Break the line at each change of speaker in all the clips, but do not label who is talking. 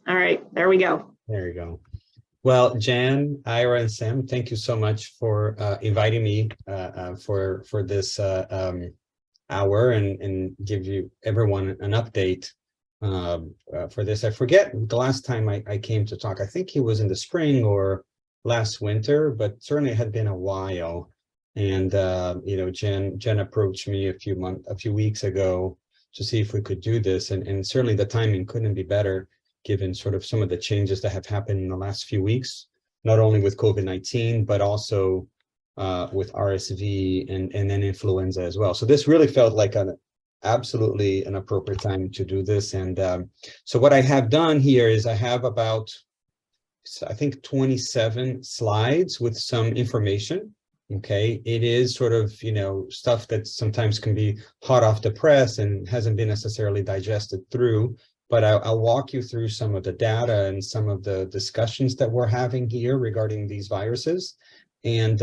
All right, there we go.
There you go. Well, Jan, Ira, and Sam, thank you so much for inviting me for this hour and give you everyone an update for this. I forget the last time I came to talk. I think it was in the spring or last winter, but certainly it had been a while. And you know, Jen approached me a few weeks ago to see if we could do this, and certainly the timing couldn't be better, given sort of some of the changes that have happened in the last few weeks, not only with COVID-19, but also with RSV and then influenza as well. So this really felt like absolutely an appropriate time to do this. And so what I have done here is I have about, I think, 27 slides with some information. Okay, it is sort of, you know, stuff that sometimes can be hot off the press and hasn't been necessarily digested through. But I'll walk you through some of the data and some of the discussions that we're having here regarding these viruses. And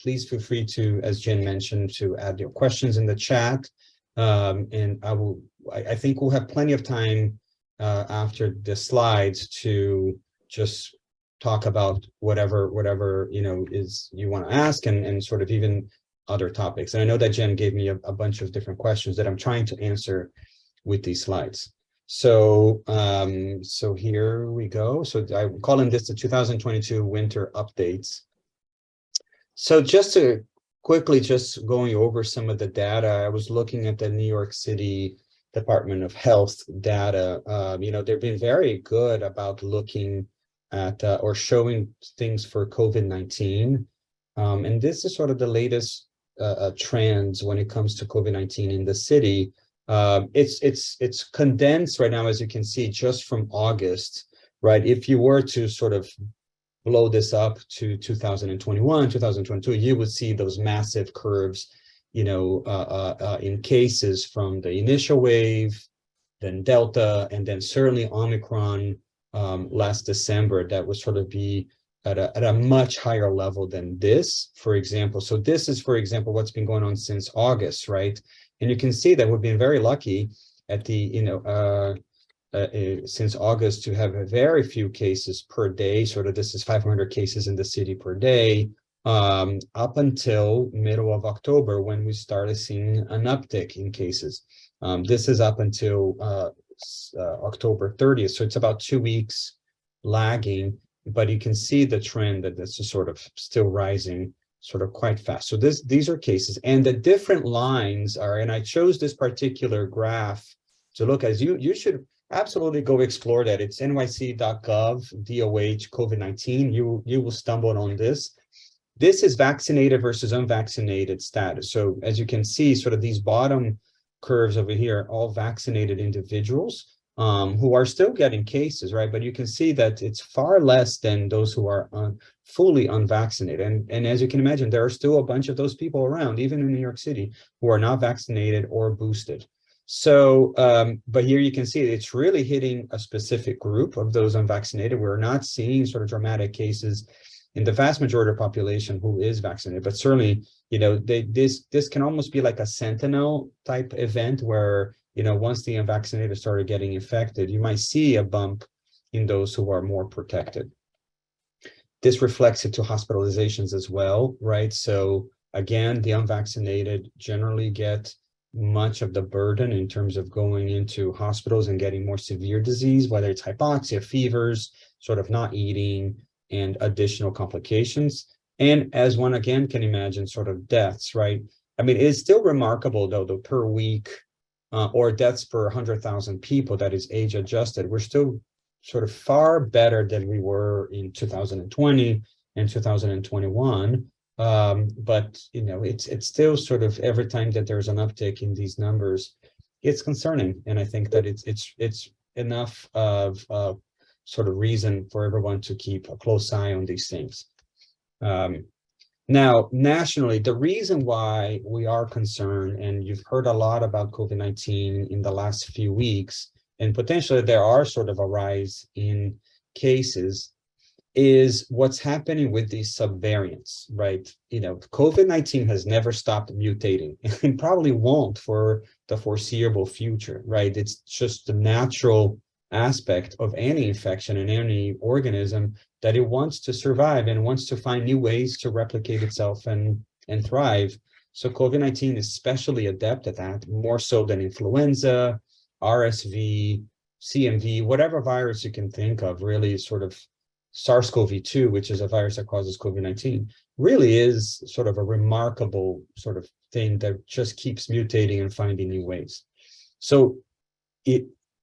please feel free to, as Jen mentioned, to add your questions in the chat. And I think we'll have plenty of time after the slides to just talk about whatever you know is you want to ask, and sort of even other topics. And I know that Jen gave me a bunch of different questions that I'm trying to answer with these slides. So so here we go. So I'm calling this the 2022 winter updates. So just to quickly just going over some of the data, I was looking at the New York City Department of Health data. You know, they've been very good about looking at or showing things for COVID-19. And this is sort of the latest trends when it comes to COVID-19 in the city. It's condensed right now, as you can see, just from August, right? If you were to sort of blow this up to 2021, 2022, you would see those massive curves, you know, in cases from the initial wave, then Delta, and then certainly Omicron last December. That would sort of be at a much higher level than this, for example. So this is, for example, what's been going on since August, right? And you can see that we've been very lucky at the, you know, since August to have a very few cases per day. Sort of this is 500 cases in the city per day, up until middle of October, when we started seeing an uptick in cases. This is up until October 30th. So it's about 2 weeks lagging, but you can see the trend that this is sort of still rising sort of quite fast. So these are cases, and the different lines are, and I chose this particular graph to look at. You should absolutely go explore that. It's nyc.gov, DOH, COVID-19. You will stumble on this. This is vaccinated versus unvaccinated status. So as you can see, sort of these bottom curves over here, all vaccinated individuals who are still getting cases, right? But you can see that it's far less than those who are fully unvaccinated. And as you can imagine, there are still a bunch of those people around, even in New York City, who are not vaccinated or boosted. So, but here you can see it's really hitting a specific group of those unvaccinated. We're not seeing sort of dramatic cases in the vast majority of the population who is vaccinated, but certainly, you know, this can almost be like a sentinel type event where, you know, once the unvaccinated started getting infected, you might see a bump in those who are more protected. This reflects it to hospitalizations as well, right? So again, the unvaccinated generally get much of the burden in terms of going into hospitals and getting more severe disease, whether it's hypoxia, fevers, sort of not eating, and additional complications. And as one again can imagine, sort of deaths, right? I mean, it's still remarkable though per week, or deaths per 100,000 people, that is age adjusted. We're still sort of far better than we were in 2020 and 2021. But you know, it's still sort of, every time that there's an uptick in these numbers, it's concerning. And I think that it's enough of sort of reason for everyone to keep a close eye on these things. Now, nationally, the reason why we are concerned, and you've heard a lot about COVID-19 in the last few weeks, and potentially there are sort of a rise in cases, is what's happening with these subvariants, right? You know, COVID-19 has never stopped mutating and probably won't for the foreseeable future, right? It's just the natural aspect of any infection in any organism, that it wants to survive and wants to find new ways to replicate itself and thrive. So COVID-19 is especially adept at that, more so than influenza, RSV, CMV, whatever virus you can think of, really sort of SARS-CoV-2, which is a virus that causes COVID-19, really is sort of a remarkable sort of thing that just keeps mutating and finding new ways. So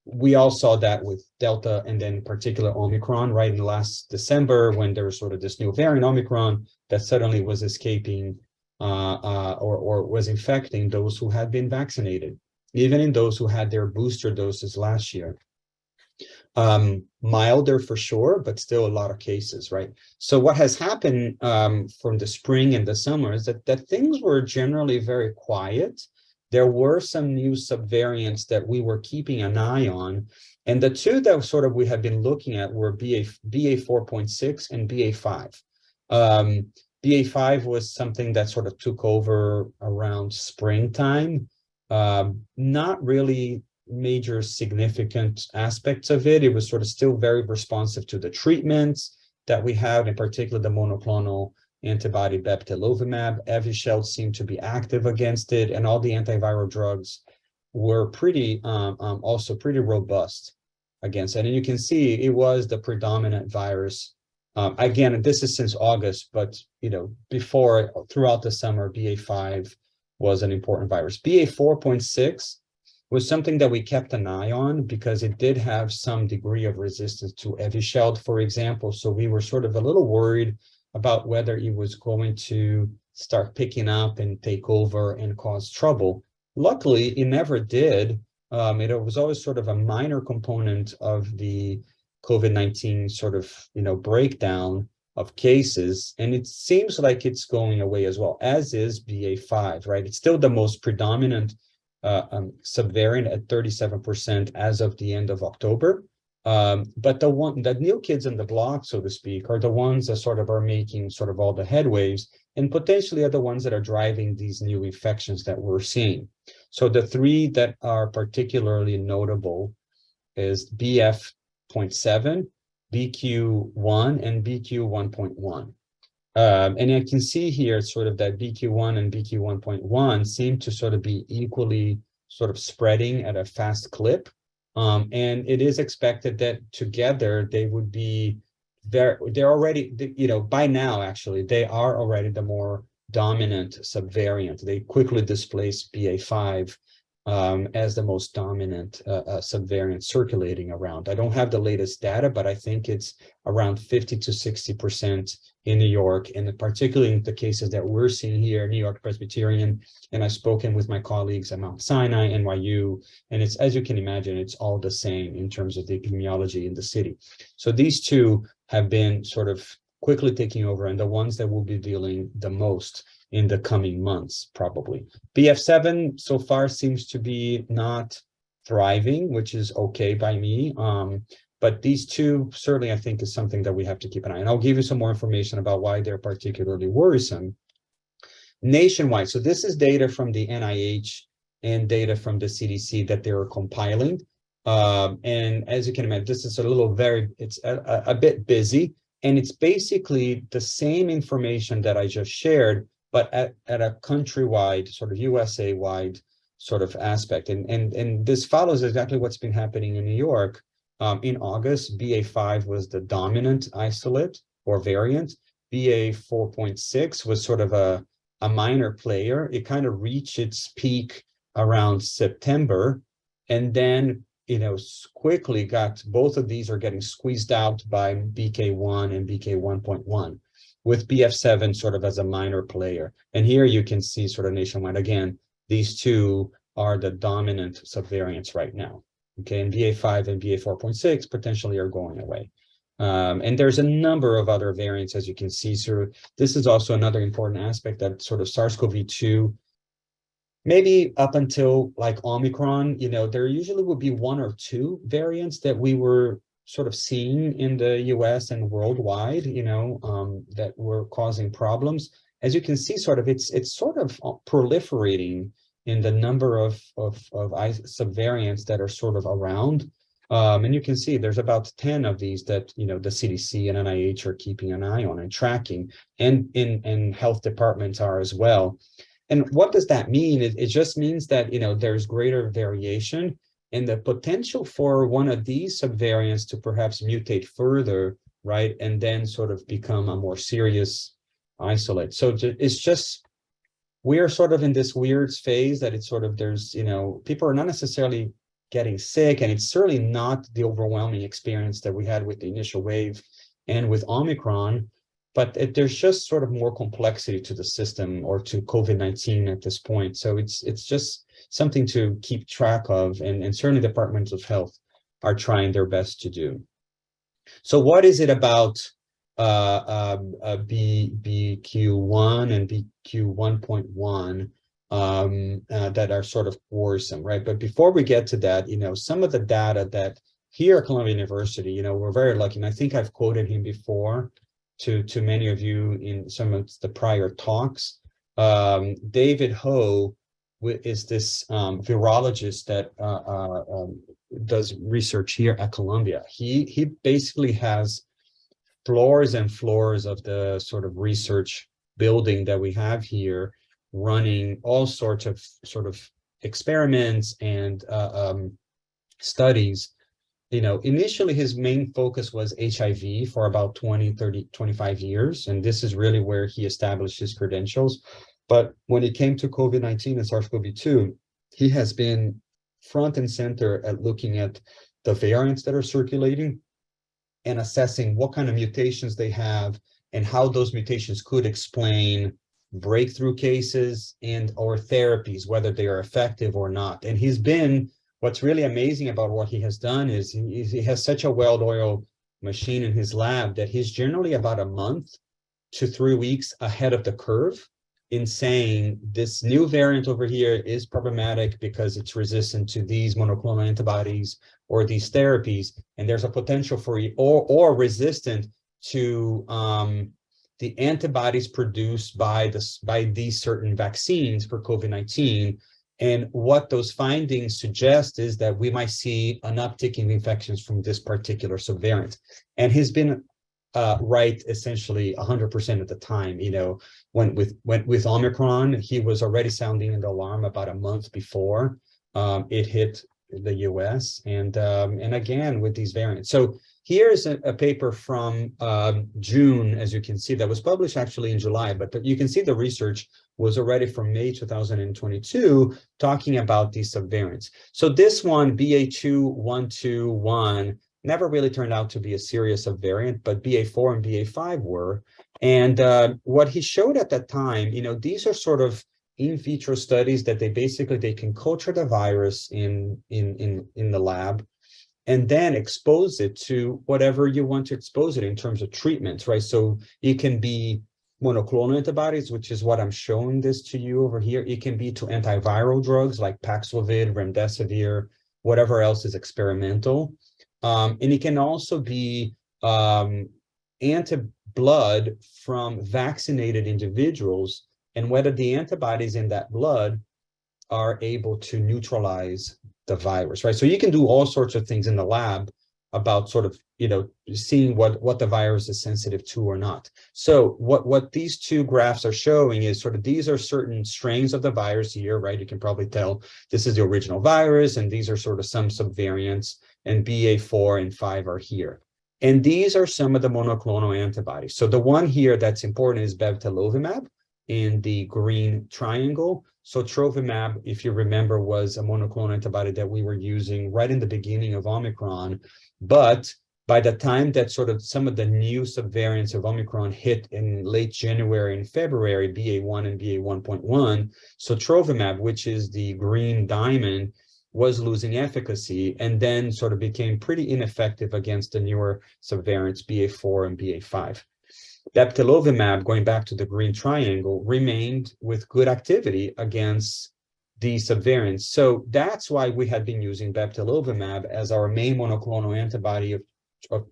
we all saw that with Delta and then in particular Omicron, right, in the last December, when there was sort of this new variant Omicron that suddenly was escaping or was infecting those who had been vaccinated, even in those who had their booster doses last year. Milder for sure, but still a lot of cases, right? So what has happened from the spring and the summer is that things were generally very quiet. There were some new subvariants that we were keeping an eye on. And the two that sort of we had been looking at were BA 4.6 and BA5. BA5 was something that sort of took over around springtime. Not really major significant aspects of it. It was sort of still very responsive to the treatments that we have, in particular the monoclonal antibody bebtelovimab. Evusheld seemed to be active against it, and all the antiviral drugs were pretty also pretty robust against it. And you can see it was the predominant virus. Again, this is since August, but before, throughout the summer, BA5 was an important virus. BA 4.6 was something that we kept an eye on because it did have some degree of resistance to Evusheld, for example. So we were sort of a little worried about whether it was going to start picking up and take over and cause trouble. Luckily, it never did. It was always sort of a minor component of the COVID-19 sort of, breakdown of cases. And it seems like it's going away as well, as is BA5, right? It's still the most predominant subvariant at 37% as of the end of October. But the new kids in the block, so to speak, are the ones that sort of are making sort of all the headwaves and potentially are the ones that are driving these new infections that we're seeing. So the three that are particularly notable is BF.7, BQ1, and BQ1.1. And I can see here sort of that BQ1 and BQ1.1 seem to sort of be equally sort of spreading at a fast clip. And it is expected that together they would be they're already, by now, actually, they are already the more dominant subvariant. They quickly displace BA5 as the most dominant subvariant circulating around. I don't have the latest data, but I think it's around 50 to 60% in New York, and particularly in the cases that we're seeing here, New York Presbyterian, and I've spoken with my colleagues at Mount Sinai, NYU, and it's, as you can imagine, it's all the same in terms of the epidemiology in the city. So these two have been sort of quickly taking over, and the ones that will be dealing the most in the coming months, probably. BF7 so far seems to be not thriving, which is okay by me. But these two certainly, I think, is something that we have to keep an eye on. And I'll give you some more information about why they're particularly worrisome. Nationwide, so this is data from the NIH and data from the CDC that they're compiling. And as you can imagine, this is it's a bit busy. And it's basically the same information that I just shared, but at a countrywide, sort of USA-wide sort of aspect. And this follows exactly what's been happening in New York. In August, BA5 was the dominant isolate or variant. BA 4.6 was sort of a minor player. It kind of reached its peak around September, and then quickly got, both of these are getting squeezed out by BK1 and BK1.1, with BF7 sort of as a minor player. And here you can see sort of nationwide, again, these two are the dominant subvariants right now. Okay, and BA5 and BA 4.6 potentially are going away. And there's a number of other variants, as you can see. So this is also another important aspect, that sort of SARS-CoV-2, maybe up until like Omicron, there usually would be one or two variants that we were sort of seeing in the US and worldwide, that were causing problems. As you can see, sort of it's sort of proliferating in the number of subvariants that are sort of around. And you can see there's about 10 of these that, the CDC and NIH are keeping an eye on and tracking, and in health departments are as well. And what does that mean? It just means that, there's greater variation, and the potential for one of these subvariants to perhaps mutate further, right? And then sort of become a more serious isolate. So it's just, we're sort of in this weird phase that it's sort of, there's, people are not necessarily getting sick, and it's certainly not the overwhelming experience that we had with the initial wave and with Omicron, but there's just sort of more complexity to the system, or to COVID-19 at this point. So it's just something to keep track of, and certainly departments of health are trying their best to do. So what is it about BQ1 and BQ1.1 that are sort of worrisome, right? But before we get to that, some of the data that here at Columbia University, we're very lucky, and I think I've quoted him before to many of you in some of the prior talks. David Ho is this virologist that does research here at Columbia. He basically has floors and floors of the sort of research building that we have here, running all sorts of sort of experiments and studies. Initially his main focus was HIV for about 20, 30, 25 years. And this is really where he established his credentials. But when it came to COVID-19 and SARS-CoV-2, he has been front and center at looking at the variants that are circulating and assessing what kind of mutations they have and how those mutations could explain breakthrough cases and or therapies, whether they are effective or not. And what's really amazing about what he has done is he has such a well-oiled machine in his lab that he's generally about a month to 3 weeks ahead of the curve in saying this new variant over here is problematic because it's resistant to these monoclonal antibodies or these therapies, and there's a potential for or resistant to the antibodies produced by these certain vaccines for COVID-19. And what those findings suggest is that we might see an uptick in infections from this particular subvariant. And he's been right essentially 100% of the time. When with Omicron, he was already sounding the alarm about a month before it hit the US, and again with these variants. So here's a paper from June, as you can see, that was published actually in July, but you can see the research was already from May 2022, talking about these subvariants. So this one, BA.2.121, never really turned out to be a serious subvariant, but BA.4 and BA.5 were. And what he showed at that time, these are sort of in vitro studies that they can culture the virus in the lab, and then expose it to whatever you want to expose it in terms of treatments, right? So it can be monoclonal antibodies, which is what I'm showing this to you over here. It can be to antiviral drugs like Paxlovid, Remdesivir, whatever else is experimental. And it can also be anti-blood from vaccinated individuals, and whether the antibodies in that blood are able to neutralize the virus, right? So you can do all sorts of things in the lab about sort of, seeing what the virus is sensitive to or not. So what these two graphs are showing is sort of, these are certain strains of the virus here, right? You can probably tell this is the original virus, and these are sort of some subvariants, and BA.4 and 5 are here. And these are some of the monoclonal antibodies. So the one here that's important is bebtelovimab in the green triangle. So trovimab, if you remember, was a monoclonal antibody that we were using right in the beginning of Omicron. But by the time that sort of some of the new subvariants of Omicron hit in late January and February, BA.1 and BA.1.1, so trovimab, which is the green diamond, was losing efficacy, and then sort of became pretty ineffective against the newer subvariants, BA.4 and BA.5. Bebtelovimab, going back to the green triangle, remained with good activity against these subvariants. So that's why we had been using bebtelovimab as our main monoclonal antibody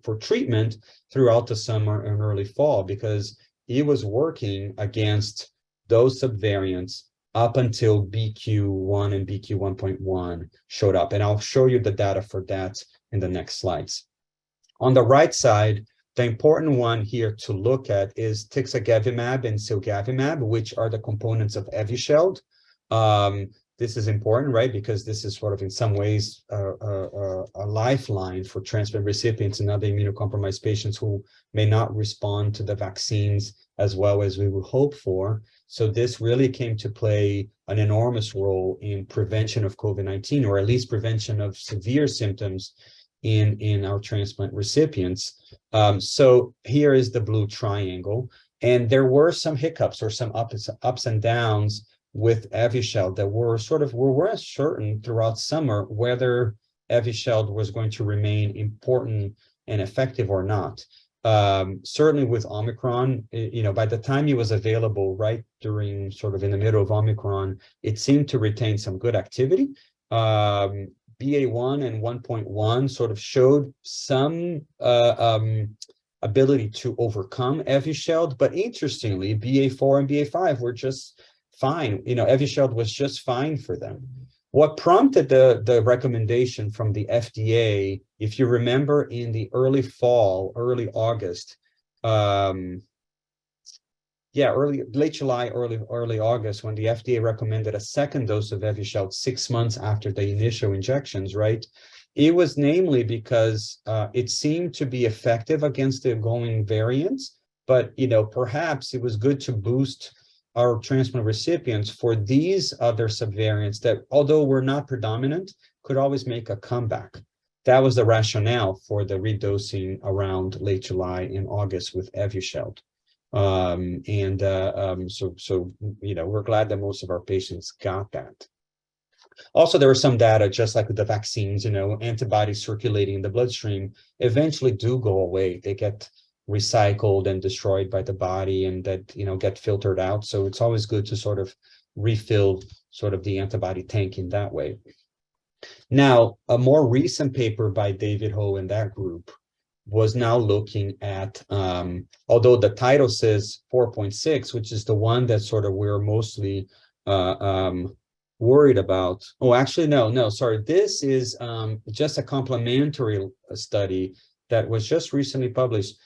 for treatment throughout the summer and early fall, because it was working against those subvariants up until BQ1 and BQ1.1 showed up. And I'll show you the data for that in the next slides. On the right side, the important one here to look at is tixagevimab and cilgavimab, which are the components of Evusheld. This is important, right? Because this is sort of in some ways a lifeline for transplant recipients and other immunocompromised patients who may not respond to the vaccines as well as we would hope for. So this really came to play an enormous role in prevention of COVID-19, or at least prevention of severe symptoms in our transplant recipients. So here is the blue triangle, and there were some hiccups or some ups and downs with Evusheld that were we weren't certain throughout summer whether Evusheld was going to remain important and effective or not. Certainly with Omicron, by the time it was available, right during sort of in the middle of Omicron, it seemed to retain some good activity. BA1 and 1.1 sort of showed some ability to overcome Evusheld, but interestingly, BA4 and BA5 were just fine. Evusheld was just fine for them. What prompted the recommendation from the FDA, if you remember, in the early fall, early August, late July, early August, when the FDA recommended a second dose of Evusheld 6 months after the initial injections, right? It was namely because it seemed to be effective against the ongoing variants, but perhaps it was good to boost our transplant recipients for these other subvariants that, although were not predominant, could always make a comeback. That was the rationale for the redosing around late July and August with Evusheld. So we're glad that most of our patients got that. Also, there was some data, just like with the vaccines, antibodies circulating in the bloodstream eventually do go away. They get recycled and destroyed by the body, and that get filtered out. So it's always good to sort of refill sort of the antibody tank in that way. Now, a more recent paper by David Ho and that group was now looking at, although the title says 4.6, which is the one that sort of we're mostly worried about. Oh, actually, no, sorry. This is just a complementary study that was just recently published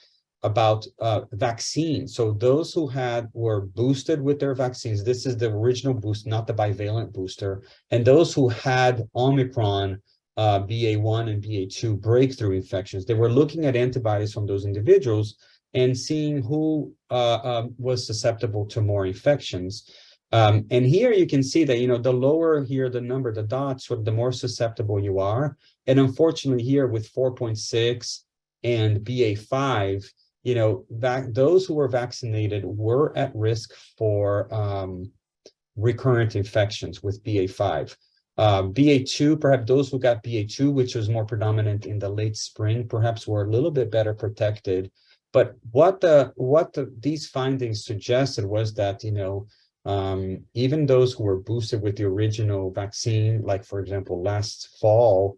about vaccines. So those who were boosted with their vaccines, this is the original boost, not the bivalent booster, and those who had Omicron BA1 and BA2 breakthrough infections, they were looking at antibodies from those individuals and seeing who was susceptible to more infections. And here you can see that, the lower here, the number, the dots, the more susceptible you are. And unfortunately here with 4.6 and BA5, those who were vaccinated were at risk for recurrent infections with BA5. BA2, perhaps those who got BA2, which was more predominant in the late spring, perhaps were a little bit better protected. But what these findings suggested was that, even those who were boosted with the original vaccine, like for example, last fall,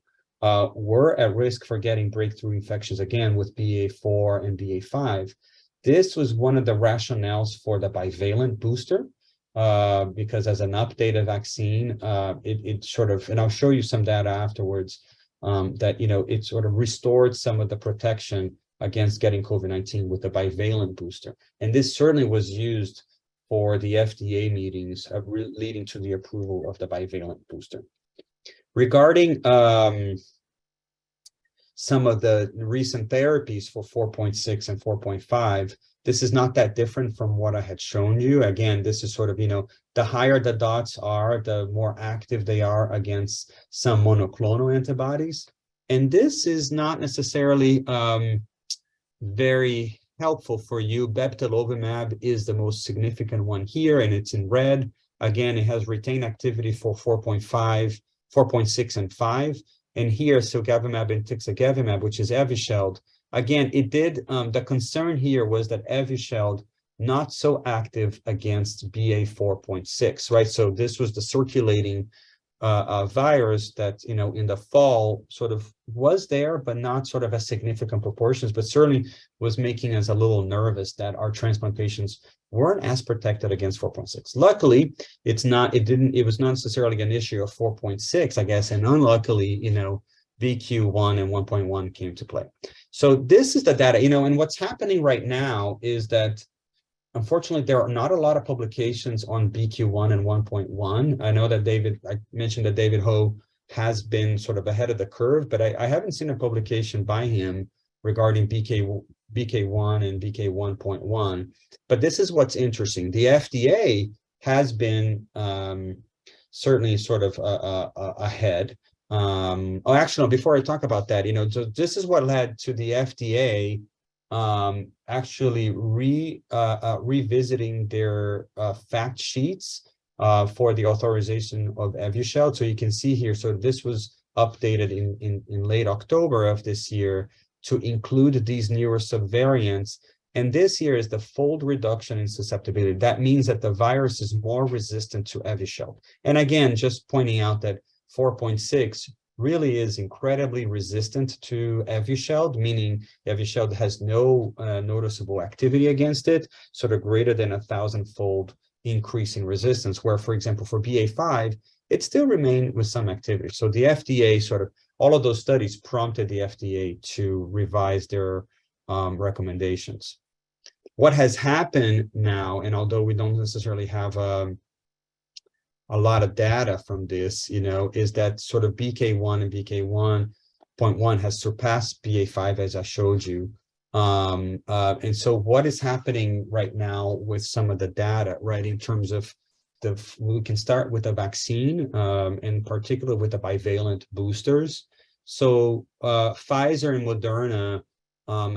were at risk for getting breakthrough infections again with BA4 and BA5. This was one of the rationales for the bivalent booster, because as an updated vaccine, it sort of, and I'll show you some data afterwards, that, it sort of restored some of the protection against getting COVID-19 with the bivalent booster. And this certainly was used for the FDA meetings leading to the approval of the bivalent booster. Regarding some of the recent therapies for 4.6 and 4.5, this is not that different from what I had shown you. Again, this is sort of, the higher the dots are, the more active they are against some monoclonal antibodies. And this is not necessarily very helpful for you. Bebtelovimab is the most significant one here, and it's in red. Again, it has retained activity for 4.5, 4.6, and 5. And here, cilgavimab and tixagevimab, which is Evusheld. Again, it did, the concern here was that Evusheld not so active against BA 4.6, right? So this was the circulating virus that, in the fall sort of was there, but not sort of as significant proportions, but certainly was making us a little nervous that our transplant patients weren't as protected against 4.6. Luckily, it was not necessarily an issue of 4.6, I guess, and unluckily, BQ1 and 1.1 came to play. So this is the data, and what's happening right now is that unfortunately, there are not a lot of publications on BQ1 and 1.1. I know that I mentioned that David Ho has been sort of ahead of the curve, but I haven't seen a publication by him regarding BK1 and BK1.1. But this is what's interesting. The FDA has been certainly sort of ahead. Actually, no, before I talk about that, so this is what led to the FDA actually revisiting their fact sheets for the authorization of Evusheld. So you can see here, so this was updated in late October of this year to include these newer subvariants. And this here is the fold reduction in susceptibility. That means that the virus is more resistant to Evusheld. And again, just pointing out that 4.6 really is incredibly resistant to Evusheld, meaning Evusheld has no noticeable activity against it, sort of greater than 1,000-fold increase in resistance, where, for example, for BA5, it still remained with some activity. So the FDA all of those studies prompted the FDA to revise their recommendations. What has happened now, and although we don't necessarily have a lot of data from this, is that sort of BK1 and BK1.1 has surpassed BA5, as I showed you. And so what is happening right now with some of the data, right, in terms of we can start with the vaccine, in particular with the bivalent boosters. So Pfizer and Moderna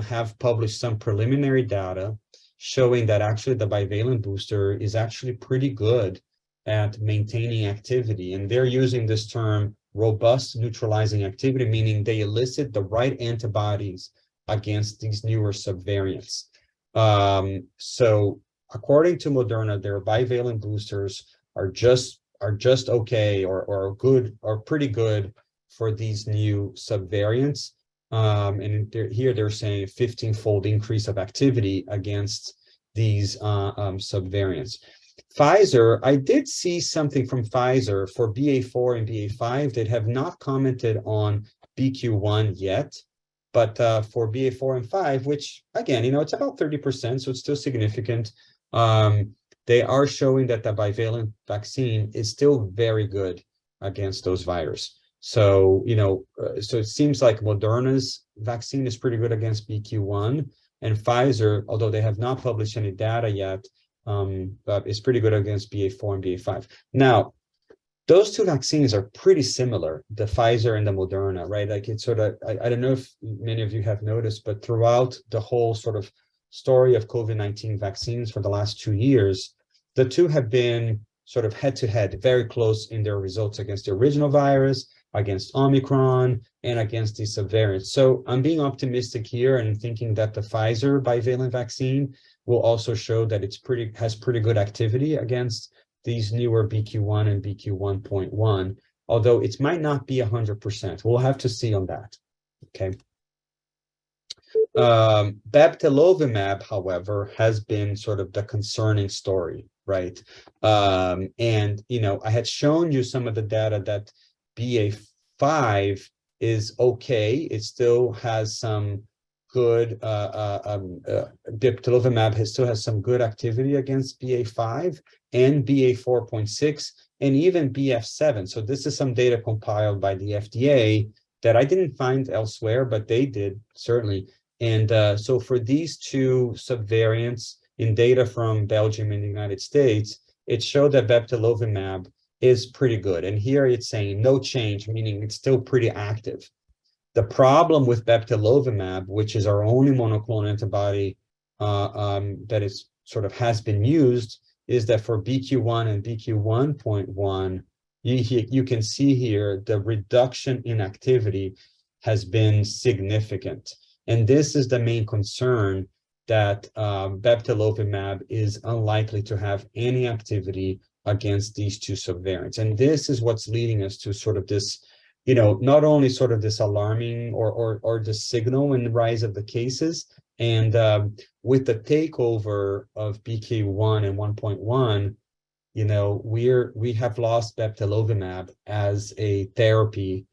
have published some preliminary data showing that actually the bivalent booster is actually pretty good at maintaining activity. And they're using this term robust neutralizing activity, meaning they elicit the right antibodies against these newer subvariants. So according to Moderna, their bivalent boosters are just okay or good or pretty good for these new subvariants. And here they're saying a 15-fold increase of activity against these subvariants. Pfizer, I did see something from Pfizer for BA4 and BA5 that have not commented on BQ1 yet, but for BA4 and 5, which again, it's about 30%, so it's still significant. They are showing that the bivalent vaccine is still very good against those viruses. So, so it seems like Moderna's vaccine is pretty good against BQ1, and Pfizer, although they have not published any data yet, is pretty good against BA4 and BA5. Now, those two vaccines are pretty similar, the Pfizer and the Moderna, right? Like it's sort of, I don't know if many of you have noticed, but throughout the whole sort of story of COVID-19 vaccines for the last 2 years, the two have been sort of head-to-head, very close in their results against the original virus, against Omicron, and against these subvariants. So I'm being optimistic here and thinking that the Pfizer bivalent vaccine will also show that has pretty good activity against these newer BQ1 and BQ1.1, although it might not be 100%. We'll have to see on that, okay? Bebtelovimab, however, has been sort of the concerning story, right? And, I had shown you some of the data that BA5 is okay. It still has some good, bebtelovimab still has some good activity against BA5 and BA4.6 and even BF7. So this is some data compiled by the FDA that I didn't find elsewhere, but they did certainly. And so for these two subvariants in data from Belgium and the United States, it showed that bebtelovimab is pretty good. And here it's saying no change, meaning it's still pretty active. The problem with bebtelovimab, which is our only monoclonal antibody that is sort of has been used, is that for BQ1 and BQ1.1, you can see here the reduction in activity has been significant. And this is the main concern, that bebtelovimab is unlikely to have any activity against these two subvariants. And this is what's leading us to sort of this, not only sort of this alarming or the signal in the rise of the cases, and with the takeover of BK1 and 1.1, we have lost bebtelovimab as a therapy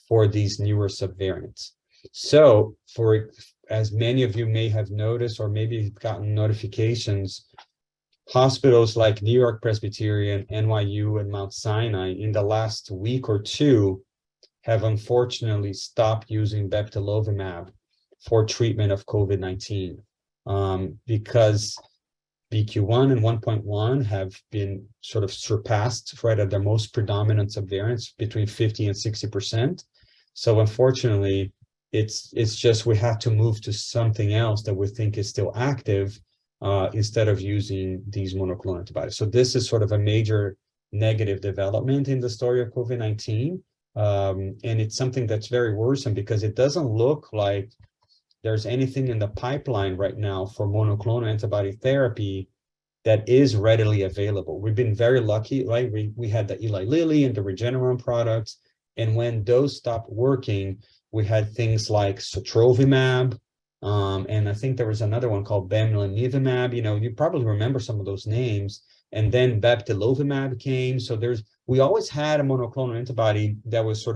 for these newer subvariants. So as many of you may have noticed, or maybe gotten notifications, hospitals like New York Presbyterian, NYU, and Mount Sinai in the last week or two have unfortunately stopped using bebtelovimab for treatment of COVID-19 because BQ1 and 1.1 have been sort of surpassed right at their most predominant subvariants between 50 and 60%. So unfortunately, it's just we have to move to something else that we think is still active instead of using these monoclonal antibodies. So this is sort of a major negative development in the story of COVID-19. And it's something that's very worrisome because it doesn't look like there's anything in the pipeline right now for monoclonal antibody therapy that is readily available. We've been very lucky, right? We had the Eli Lilly and the Regeneron products. And when those stopped working, we had things like sotrovimab, and I think there was another one called bamlanivimab. You probably remember some of those names. And then bebtelovimab came. So we always had a monoclonal antibody that was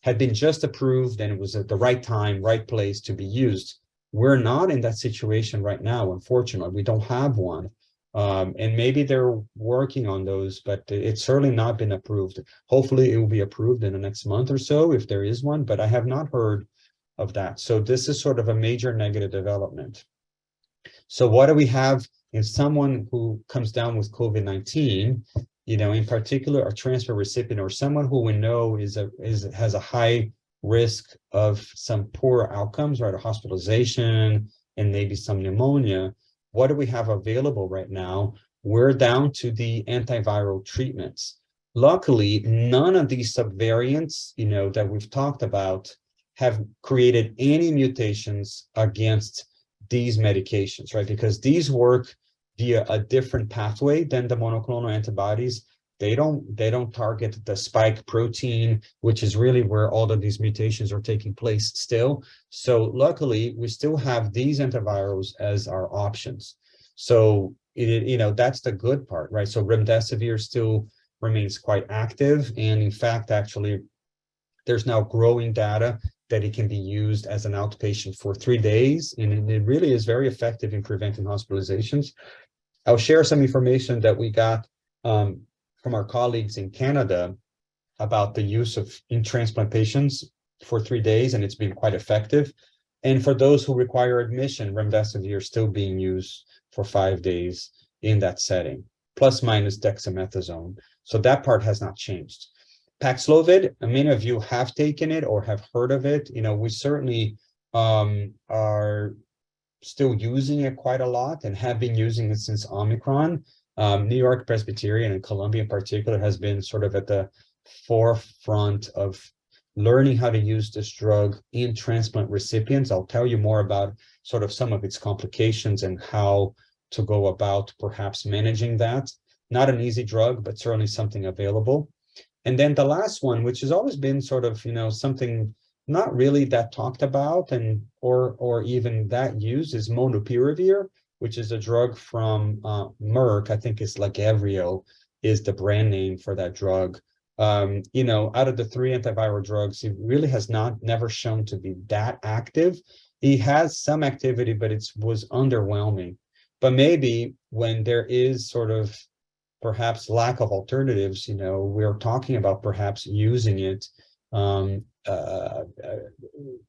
had been just approved, and it was at the right time, right place to be used. We're not in that situation right now, unfortunately. We don't have one. And maybe they're working on those, but it's certainly not been approved. Hopefully it will be approved in the next month or so if there is one, but I have not heard of that. So this is sort of a major negative development. So what do we have in someone who comes down with COVID-19, in particular a transplant recipient or someone who we know has a high risk of some poor outcomes, right? A hospitalization and maybe some pneumonia. What do we have available right now? We're down to the antiviral treatments. Luckily, none of these subvariants, that we've talked about have created any mutations against these medications, right? Because these work via a different pathway than the monoclonal antibodies. They don't target the spike protein, which is really where all of these mutations are taking place still. So luckily, we still have these antivirals as our options. So that's the good part, right? So remdesivir still remains quite active, and in fact, actually, there's now growing data that it can be used as an outpatient for 3 days, and it really is very effective in preventing hospitalizations. I'll share some information that we got from our colleagues in Canada about the use in transplant patients for 3 days, and it's been quite effective. And for those who require admission, remdesivir is still being used for 5 days in that setting, plus minus dexamethasone. So that part has not changed. Paxlovid, many of you have taken it or have heard of it. We certainly are still using it quite a lot and have been using it since Omicron. New York Presbyterian and Columbia in particular has been sort of at the forefront of learning how to use this drug in transplant recipients. I'll tell you more about sort of some of its complications and how to go about perhaps managing that. Not an easy drug, but certainly something available. And then the last one, which has always been sort of, something not really that talked about or even that used, is molnupiravir, which is a drug from Merck. I think it's Lagevrio is the brand name for that drug. Out of the 3 antiviral drugs, it really has never shown to be that active. It has some activity, but it was underwhelming. But maybe when there is sort of perhaps lack of alternatives, we're talking about perhaps using it to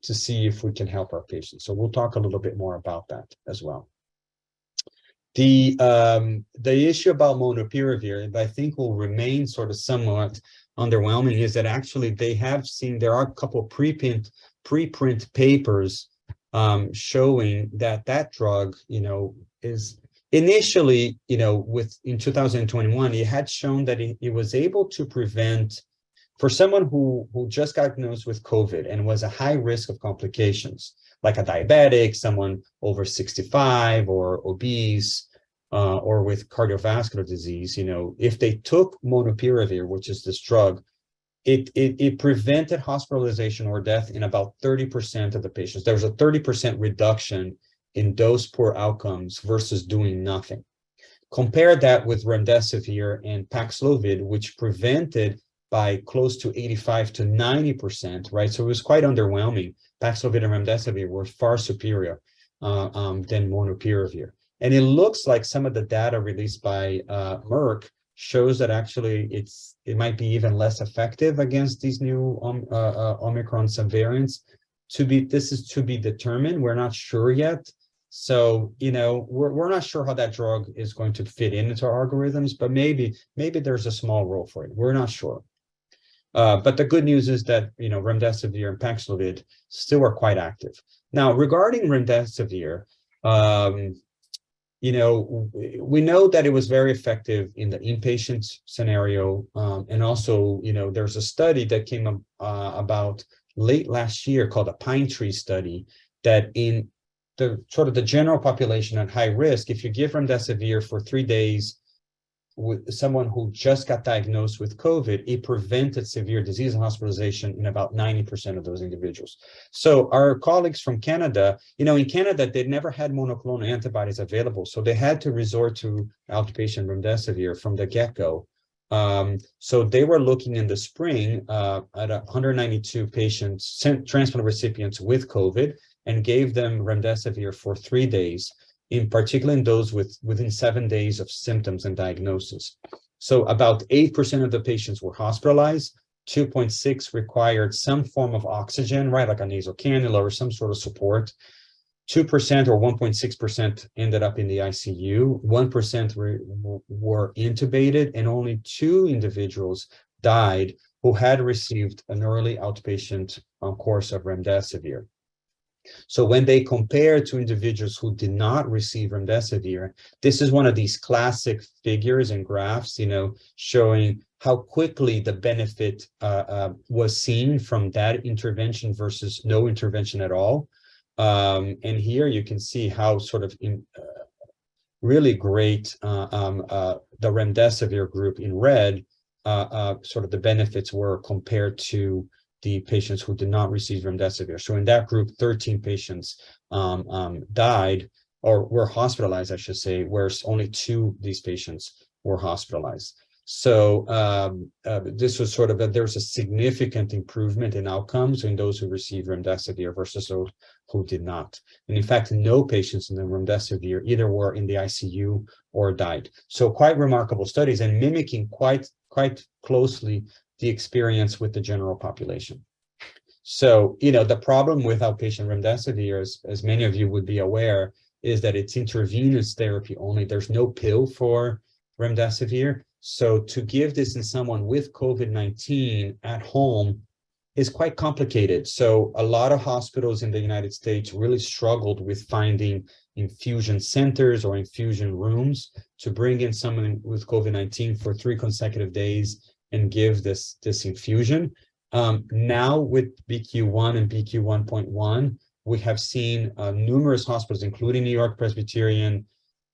see if we can help our patients. So we'll talk a little bit more about that as well. The issue about molnupiravir, I think will remain sort of somewhat underwhelming, is that actually they have seen there are a couple of preprint papers showing that drug, is initially, in 2021, it had shown that it was able to prevent, for someone who just got diagnosed with COVID and was a high risk of complications, like a diabetic, someone over 65 or obese, or with cardiovascular disease, if they took molnupiravir, which is this drug, it prevented hospitalization or death in about 30% of the patients. There was a 30% reduction in those poor outcomes versus doing nothing. Compare that with remdesivir and Paxlovid, which prevented by close to 85 to 90%, right? So it was quite underwhelming. Paxlovid and remdesivir were far superior than molnupiravir. And it looks like some of the data released by Merck shows that actually it might be even less effective against these new Omicron subvariants. This is to be determined. We're not sure yet. So, we're not sure how that drug is going to fit into our algorithms, but maybe there's a small role for it. We're not sure. But the good news is that, remdesivir and Paxlovid still are quite active. Now, regarding remdesivir, we know that it was very effective in the inpatient scenario. And also, there's a study that came about late last year called a Pine Tree study that in the sort of the general population at high risk, if you give remdesivir for 3 days with someone who just got diagnosed with COVID, it prevented severe disease and hospitalization in about 90% of those individuals. So our colleagues from Canada, in Canada, they never had monoclonal antibodies available. So they had to resort to outpatient remdesivir from the get-go. So they were looking in the spring at 192 patients, transplant recipients with COVID, and gave them remdesivir for 3 days, in particular in those within 7 days of symptoms and diagnosis. So about 8% of the patients were hospitalized, 2.6 required some form of oxygen, right, like a nasal cannula or some sort of support. 2% or 1.6% ended up in the ICU, 1% were intubated, and only 2 individuals died who had received an early outpatient course of remdesivir. So when they compare to individuals who did not receive remdesivir, this is one of these classic figures and graphs, showing how quickly the benefit was seen from that intervention versus no intervention at all. And here you can see how sort of really great the remdesivir group in red, sort of the benefits were compared to the patients who did not receive remdesivir. So in that group, 13 patients died or were hospitalized, I should say, whereas only 2 of these patients were hospitalized. So this was sort of there was a significant improvement in outcomes in those who received remdesivir versus those who did not. And in fact, no patients in the remdesivir either were in the ICU or died. So quite remarkable studies and mimicking quite closely the experience with the general population. So, the problem with outpatient remdesivir, as many of you would be aware, is that it's intravenous therapy only. There's no pill for remdesivir. So to give this in someone with COVID-19 at home is quite complicated. So a lot of hospitals in the United States really struggled with finding infusion centers or infusion rooms to bring in someone with COVID-19 for 3 consecutive days and give this infusion. Now with BQ1 and BQ1.1, we have seen numerous hospitals, including New York Presbyterian,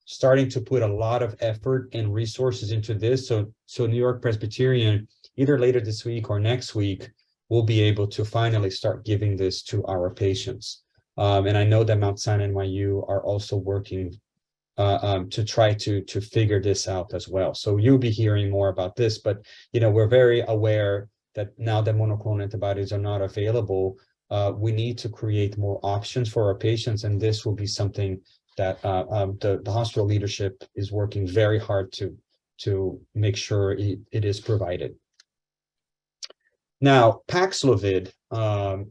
starting to put a lot of effort and resources into this. So New York Presbyterian, either later this week or next week, will be able to finally start giving this to our patients. And I know that Mount Sinai and NYU are also working to try to figure this out as well. So you'll be hearing more about this, but we're very aware that now that monoclonal antibodies are not available, we need to create more options for our patients, and this will be something that the hospital leadership is working very hard to make sure it is provided. Now, Paxlovid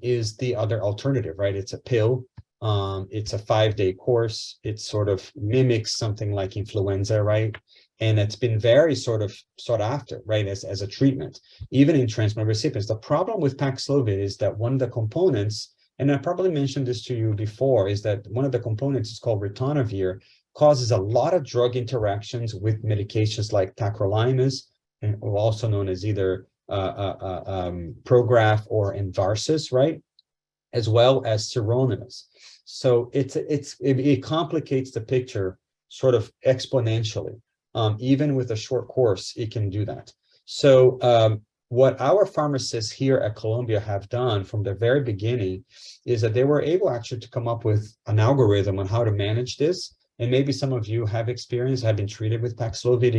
is the other alternative, right? It's a pill. It's a 5-day course. It sort of mimics something like influenza, right? And it's been very sort of sought after, right, as a treatment, even in transplant recipients. The problem with Paxlovid is that one of the components, and I probably mentioned this to you before, is that one of the components is called ritonavir, causes a lot of drug interactions with medications like tacrolimus, and also known as either Prograf or Envarsus, right? As well as sirolimus. So it complicates the picture sort of exponentially. Even with a short course, it can do that. So what our pharmacists here at Columbia have done from the very beginning is that they were able actually to come up with an algorithm on how to manage this. And maybe some of you have experience, have been treated with Paxlovid.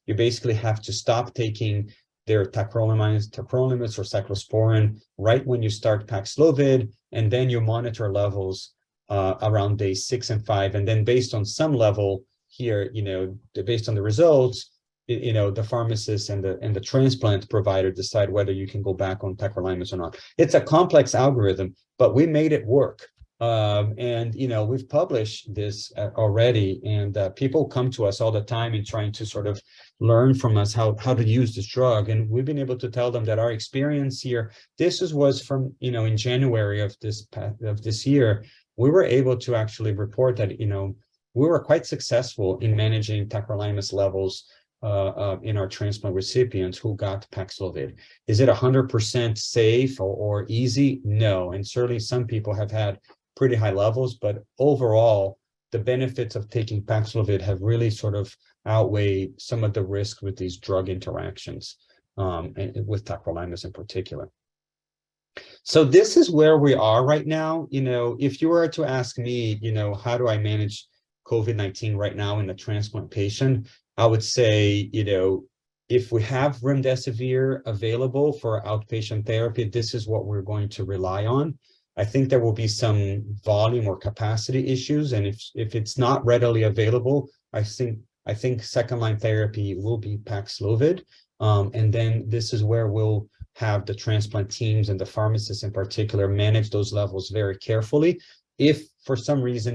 You basically have to stop taking their tacrolimus or cyclosporin right when you start Paxlovid, and then you monitor levels around day 6 and 5, and then based on some level here, based on the results, the pharmacist and the transplant provider decide whether you can go back on tacrolimus or not. It's a complex algorithm, but we made it work. And we've published this already, and people come to us all the time and trying to sort of learn from us how to use this drug, and we've been able to tell them that our experience here, was from in January of this year, we were able to actually report that we were quite successful in managing tacrolimus levels in our transplant recipients who got Paxlovid. Is it 100% safe or easy? No, and certainly some people have had pretty high levels, but overall, the benefits of taking Paxlovid have really sort of outweighed some of the risk with these drug interactions, and with tacrolimus in particular. So this is where we are right now. If you were to ask me, how do I manage COVID-19 right now in a transplant patient, I would say, if we have remdesivir available for outpatient therapy, this is what we're going to rely on. I think there will be some volume or capacity issues, and if it's not readily available, I think second-line therapy will be Paxlovid, and then this is where we'll have the transplant teams and the pharmacists in particular manage those levels very carefully. If for some reason,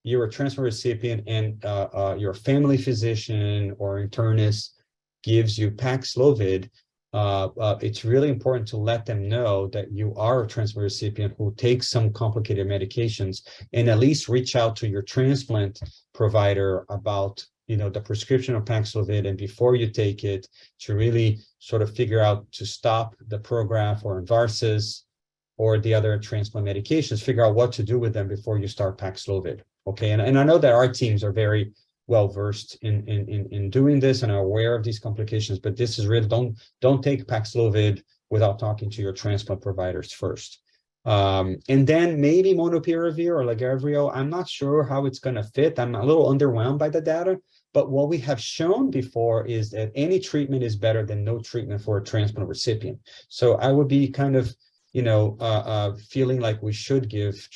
you're a transplant recipient and your family physician or internist gives you Paxlovid, it's really important to let them know that you are a transplant recipient who takes some complicated medications, and at least reach out to your transplant provider about the prescription of Paxlovid, and before you take it, to really sort of figure out to stop the Prograf or Envarsus or the other transplant medications, figure out what to do with them before you start Paxlovid. Okay, and I know that our teams are very well versed in doing this and are aware of these complications, but this is really, don't take Paxlovid without talking to your transplant providers first. And then maybe molnupiravir or Lagevrio, I'm not sure how it's going to fit. I'm a little underwhelmed by the data, but what we have shown before is that any treatment is better than no treatment for a transplant recipient. So I would be kind of feeling like we should give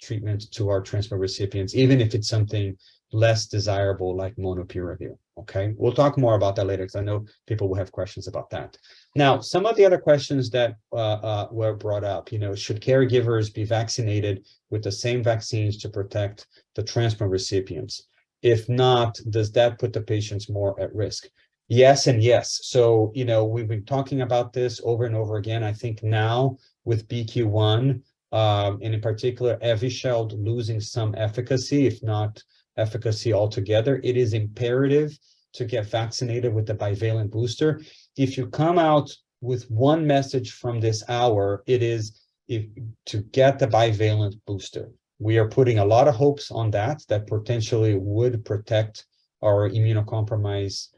treatment to our transplant recipients, even if it's something less desirable like molnupiravir. Okay, we'll talk more about that later because I know people will have questions about that. Now, some of the other questions that were brought up, should caregivers be vaccinated with the same vaccines to protect the transplant recipients? If not, does that put the patients more at risk? Yes and yes. So, we've been talking about this over and over again. I think now with BQ1, and in particular, Evusheld losing some efficacy, if not efficacy altogether, it is imperative to get vaccinated with the bivalent booster. If you come out with one message from this hour, it is to get the bivalent booster. We are putting a lot of hopes on that potentially would protect our immunocompromised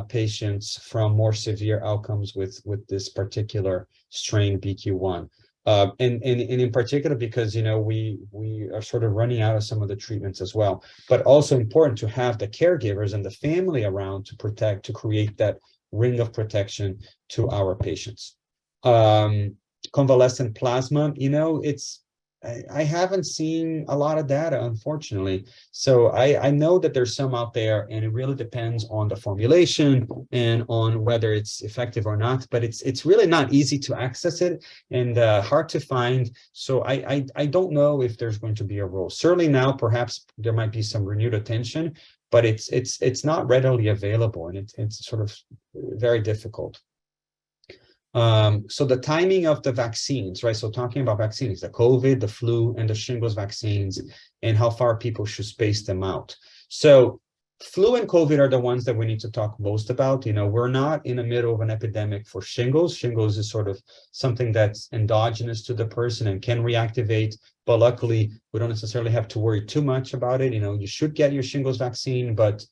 patients from more severe outcomes with this particular strain BQ1. And in particular, because we are sort of running out of some of the treatments as well, but also important to have the caregivers and the family around to create that ring of protection to our patients. Convalescent plasma, I haven't seen a lot of data, unfortunately. So I know that there's some out there, and it really depends on the formulation and on whether it's effective or not, but it's really not easy to access it and hard to find. So I don't know if there's going to be a role. Certainly now, perhaps there might be some renewed attention, but it's not readily available, and it's sort of very difficult. So the timing of the vaccines, right? So talking about vaccines, the COVID, the flu, and the shingles vaccines, and how far people should space them out. So flu and COVID are the ones that we need to talk most about. We're not in the middle of an epidemic for shingles. Shingles is sort of something that's endogenous to the person and can reactivate, but luckily we don't necessarily have to worry too much about it. You should get your shingles vaccine, but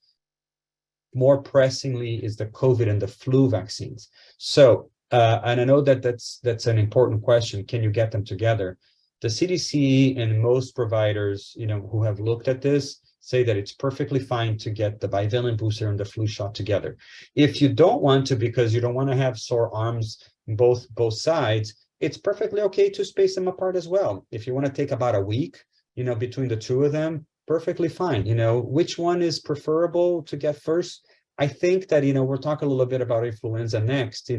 more pressingly is the COVID and the flu vaccines. So and I know that that's an important question. Can you get them together? The CDC and most providers, who have looked at this, say that it's perfectly fine to get the bivalent booster and the flu shot together. If you don't want to, because you don't want to have sore arms both sides, it's perfectly okay to space them apart as well. If you want to take about a week, between the two of them, perfectly fine. Which one is preferable to get first? I think that, we'll talk a little bit about influenza next,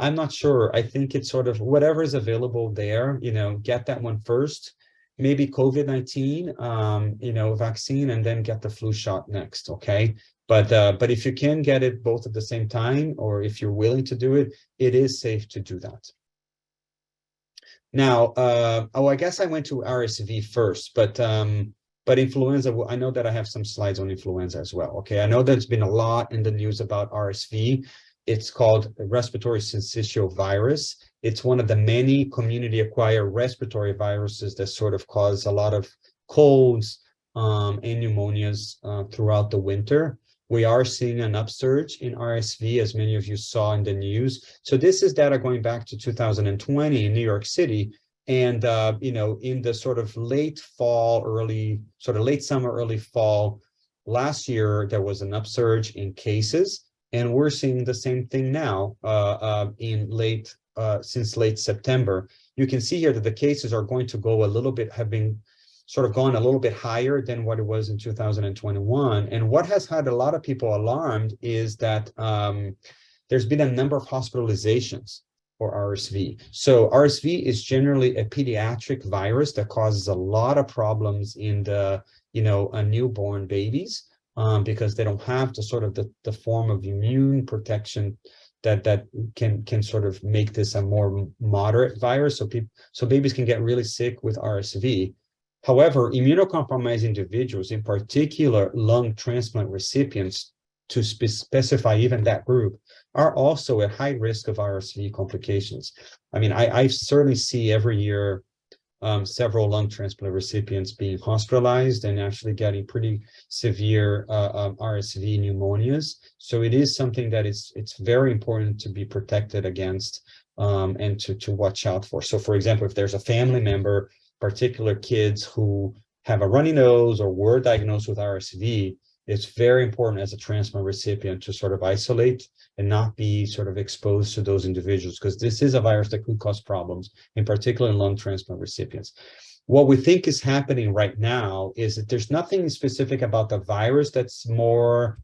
I'm not sure. I think it's sort of whatever is available there, get that one first, maybe COVID-19, vaccine, and then get the flu shot next, okay? But if you can get it both at the same time, or if you're willing to do it, it is safe to do that. Now, I guess I went to RSV first, but influenza, I know that I have some slides on influenza as well, okay? I know there's been a lot in the news about RSV. It's called respiratory syncytial virus. It's one of the many community-acquired respiratory viruses that sort of cause a lot of colds and pneumonias throughout the winter. We are seeing an upsurge in RSV, as many of you saw in the news. So this is data going back to 2020 in New York City. And, in the sort of late summer, early fall, last year, there was an upsurge in cases. And we're seeing the same thing now since late September. You can see here that the cases are going to go have been sort of gone a little bit higher than what it was in 2021. And what has had a lot of people alarmed is that there's been a number of hospitalizations for RSV. So RSV is generally a pediatric virus that causes a lot of problems in the, newborn babies. Because they don't have the form of immune protection that can sort of make this a more moderate virus. So babies can get really sick with RSV. However, immunocompromised individuals, in particular lung transplant recipients, to specify even that group, are also at high risk of RSV complications. I mean, I certainly see every year several lung transplant recipients being hospitalized and actually getting pretty severe RSV pneumonias. So it is something that it's very important to be protected against and to watch out for. So for example, if there's a family member, particular kids who have a runny nose or were diagnosed with RSV, it's very important as a transplant recipient to sort of isolate and not be sort of exposed to those individuals, because this is a virus that could cause problems, in particular in lung transplant recipients. What we think is happening right now is that there's nothing specific about the virus that's more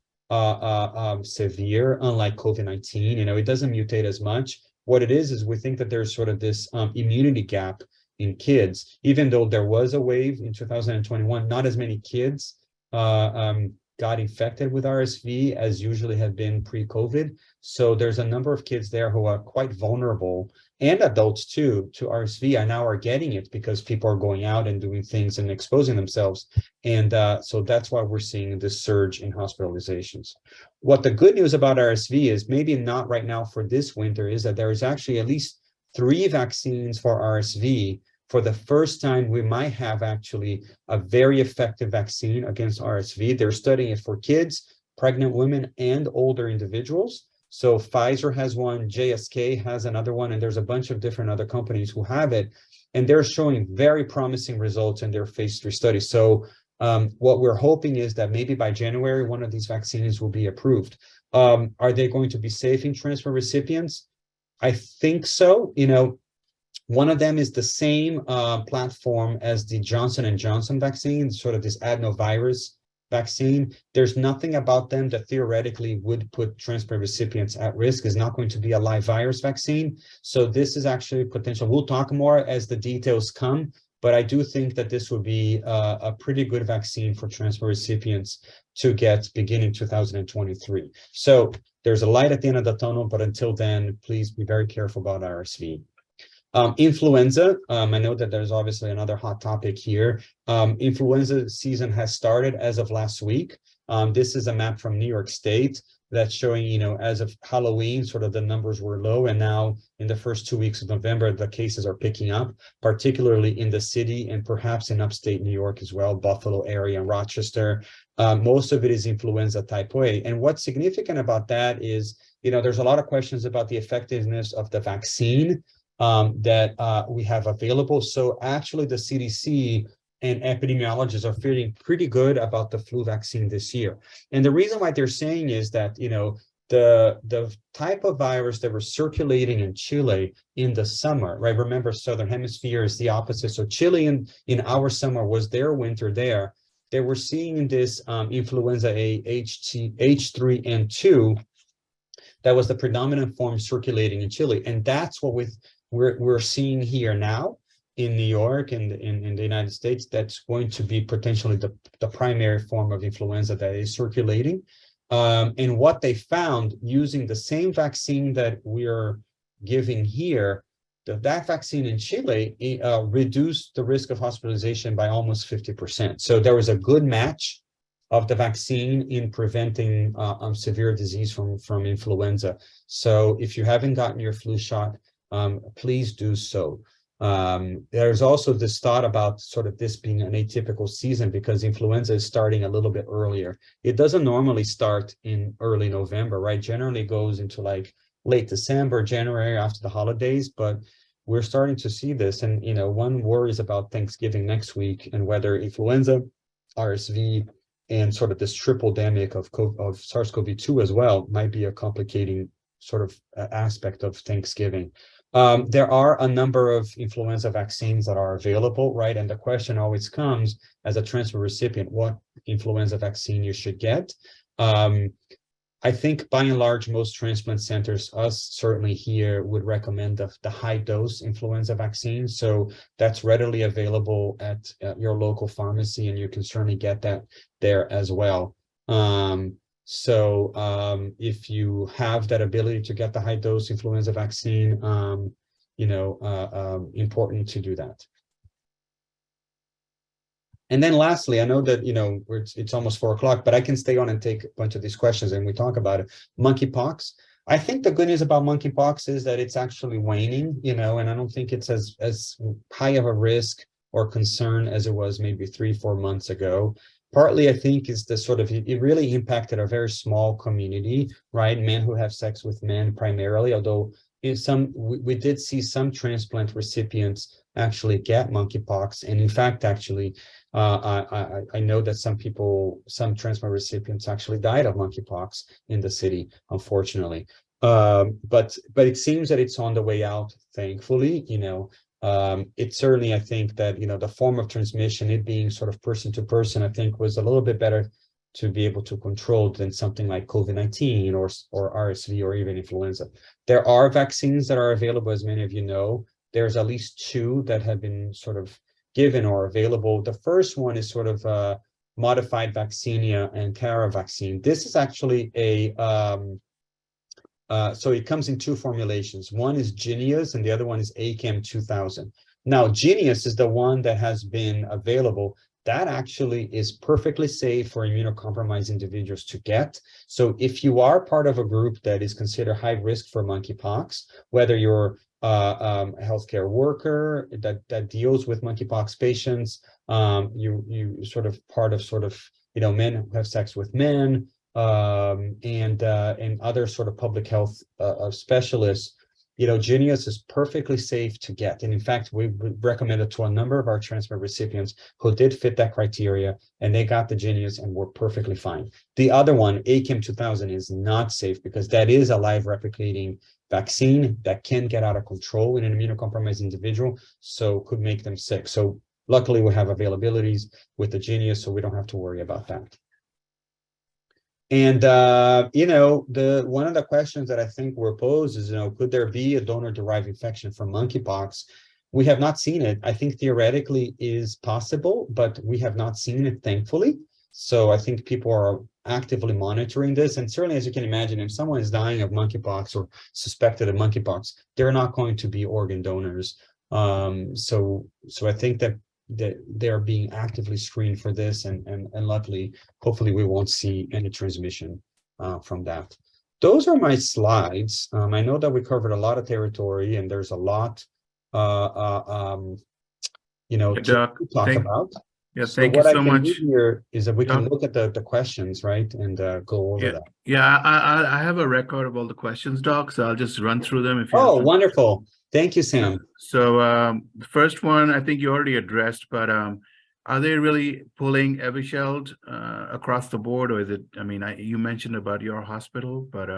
severe, unlike COVID-19. It doesn't mutate as much. What it is we think that there's sort of this immunity gap in kids. Even though there was a wave in 2021, not as many kids got infected with RSV as usually have been pre-COVID. So there's a number of kids there who are quite vulnerable, and adults too, to RSV and now are getting it because people are going out and doing things and exposing themselves. And so that's why we're seeing this surge in hospitalizations. What the good news about RSV is, maybe not right now for this winter, is that there is actually at least 3 vaccines for RSV. For the first time, we might have actually a very effective vaccine against RSV. They're studying it for kids, pregnant women, and older individuals. So Pfizer has one, JSK has another one, and there's a bunch of different other companies who have it. And they're showing very promising results in their phase 3 studies. So what we're hoping is that maybe by January, one of these vaccines will be approved. Are they going to be safe in transplant recipients? I think so. One of them is the same platform as the Johnson & Johnson vaccine, sort of this adenovirus vaccine. There's nothing about them that theoretically would put transplant recipients at risk. It's not going to be a live virus vaccine. So this is actually potential. We'll talk more as the details come, but I do think that this will be a pretty good vaccine for transplant recipients to get beginning 2023. So there's a light at the end of the tunnel, but until then, please be very careful about RSV. Influenza, I know that there's obviously another hot topic here. Influenza season has started as of last week. This is a map from New York State that's showing, as of Halloween, sort of the numbers were low. And now in the first 2 weeks of November, the cases are picking up, particularly in the city and perhaps in upstate New York as well, Buffalo area and Rochester. Most of it is influenza type A. And what's significant about that is, there's a lot of questions about the effectiveness of the vaccine that we have available. So actually the CDC and epidemiologists are feeling pretty good about the flu vaccine this year. And the reason why they're saying is that, the type of virus that was circulating in Chile in the summer, right? Remember, Southern Hemisphere is the opposite. So Chile in our summer was their winter there. They were seeing this influenza A H3N2 that was the predominant form circulating in Chile. And that's what we're seeing here now in New York and in the United States. That's going to be potentially the primary form of influenza that is circulating. And what they found using the same vaccine that we're giving here, that vaccine in Chile reduced the risk of hospitalization by almost 50%. So there was a good match of the vaccine in preventing severe disease from influenza. So if you haven't gotten your flu shot, please do so. There's also this thought about sort of this being an atypical season because influenza is starting a little bit earlier. It doesn't normally start in early November, right? Generally goes into like late December, January after the holidays, but we're starting to see this. And, one worries about Thanksgiving next week and whether influenza, RSV, and sort of this triple demic of SARS-CoV-2 as well might be a complicating sort of aspect of Thanksgiving. There are a number of influenza vaccines that are available, right? And the question always comes as a transplant recipient, what influenza vaccine you should get. I think by and large, most transplant centers, us certainly here, would recommend the high dose influenza vaccine. So that's readily available at your local pharmacy, and you can certainly get that there as well. So if you have that ability to get the high dose influenza vaccine, important to do that. And then lastly, I know that, it's almost 4 o'clock, but I can stay on and take a bunch of these questions and we talk about it. Monkeypox. I think the good news about monkeypox is that it's actually waning, and I don't think it's as high of a risk or concern as it was maybe 3-4 months ago. Partly, I think, is the sort of, it really impacted a very small community, right? Men who have sex with men primarily, although we did see some transplant recipients actually get monkeypox. And in fact, actually, I know that some transplant recipients actually died of monkeypox in the city, unfortunately. But it seems that it's on the way out, thankfully. It certainly, I think that, the form of transmission, it being sort of person to person, I think was a little bit better to be able to control than something like COVID-19 or RSV or even influenza. There are vaccines that are available, as many of you know. There's at least 2 that have been sort of given or available. The first one is sort of modified vaccinia and Cara vaccine. This is actually so it comes in 2 formulations. One is Jynneos and the other one is ACAM 2000. Now, Jynneos is the one that has been available. That actually is perfectly safe for immunocompromised individuals to get. So if you are part of a group that is considered high risk for monkeypox, whether you're a healthcare worker that deals with monkeypox patients, you sort of part of men who have sex with men, and other sort of public health specialists, Jynneos is perfectly safe to get. And in fact, we recommend it to a number of our transplant recipients who did fit that criteria, and they got the Jynneos and were perfectly fine. The other one, ACAM 2000, is not safe because that is a live replicating vaccine that can get out of control in an immunocompromised individual, so could make them sick. So luckily we have availabilities with the Jynneos, so we don't have to worry about that. And, one of the questions that I think were posed is, could there be a donor-derived infection from monkeypox? We have not seen it. I think theoretically is possible, but we have not seen it, thankfully. So I think people are actively monitoring this. And certainly, as you can imagine, if someone is dying of monkeypox or suspected of monkeypox, they're not going to be organ donors. So I think that they're being actively screened for this, and luckily, hopefully we won't see any transmission from that. Those are my slides. I know that we covered a lot of territory and there's a lot to talk about.
Yes,
so
thank
what
you
I
so
can
much.
do here is that we can look at the questions, right, and go over that.
Yeah, I have a record of all the questions, Doc, so I'll just run through them. If you
Oh, wonderful. Thank you, Sam.
So the first one, I think you already addressed, but Are they really pulling Evusheld across the board, or is it? I mean, you mentioned about your hospital, but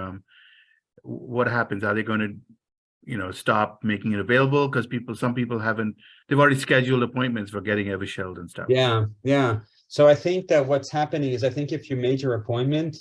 what happens? Are they going to, stop making it available because some people haven't? They've already scheduled appointments for getting Evusheld and stuff.
Yeah, yeah. So I think that what's happening is, I think if you made your appointment,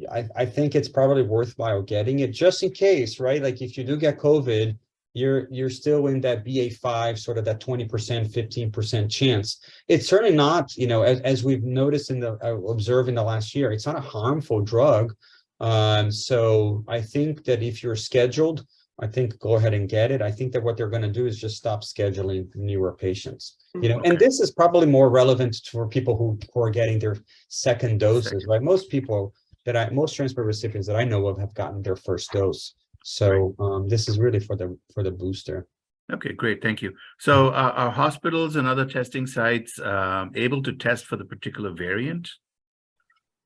I think it's probably worthwhile getting it just in case, right? Like if you do get COVID, you're still in that BA5, sort of that 20%, 15% chance. It's certainly not, as we've noticed observed in the last year, it's not a harmful drug. So I think that if you're scheduled, I think go ahead and get it. I think that what they're going to do is just stop scheduling newer patients, and this is probably more relevant for people who are getting their second doses, right? Most transplant recipients that I know of have gotten their first dose. So this is really for the booster.
Okay, great. Thank you. So are hospitals and other testing sites able to test for the particular variant?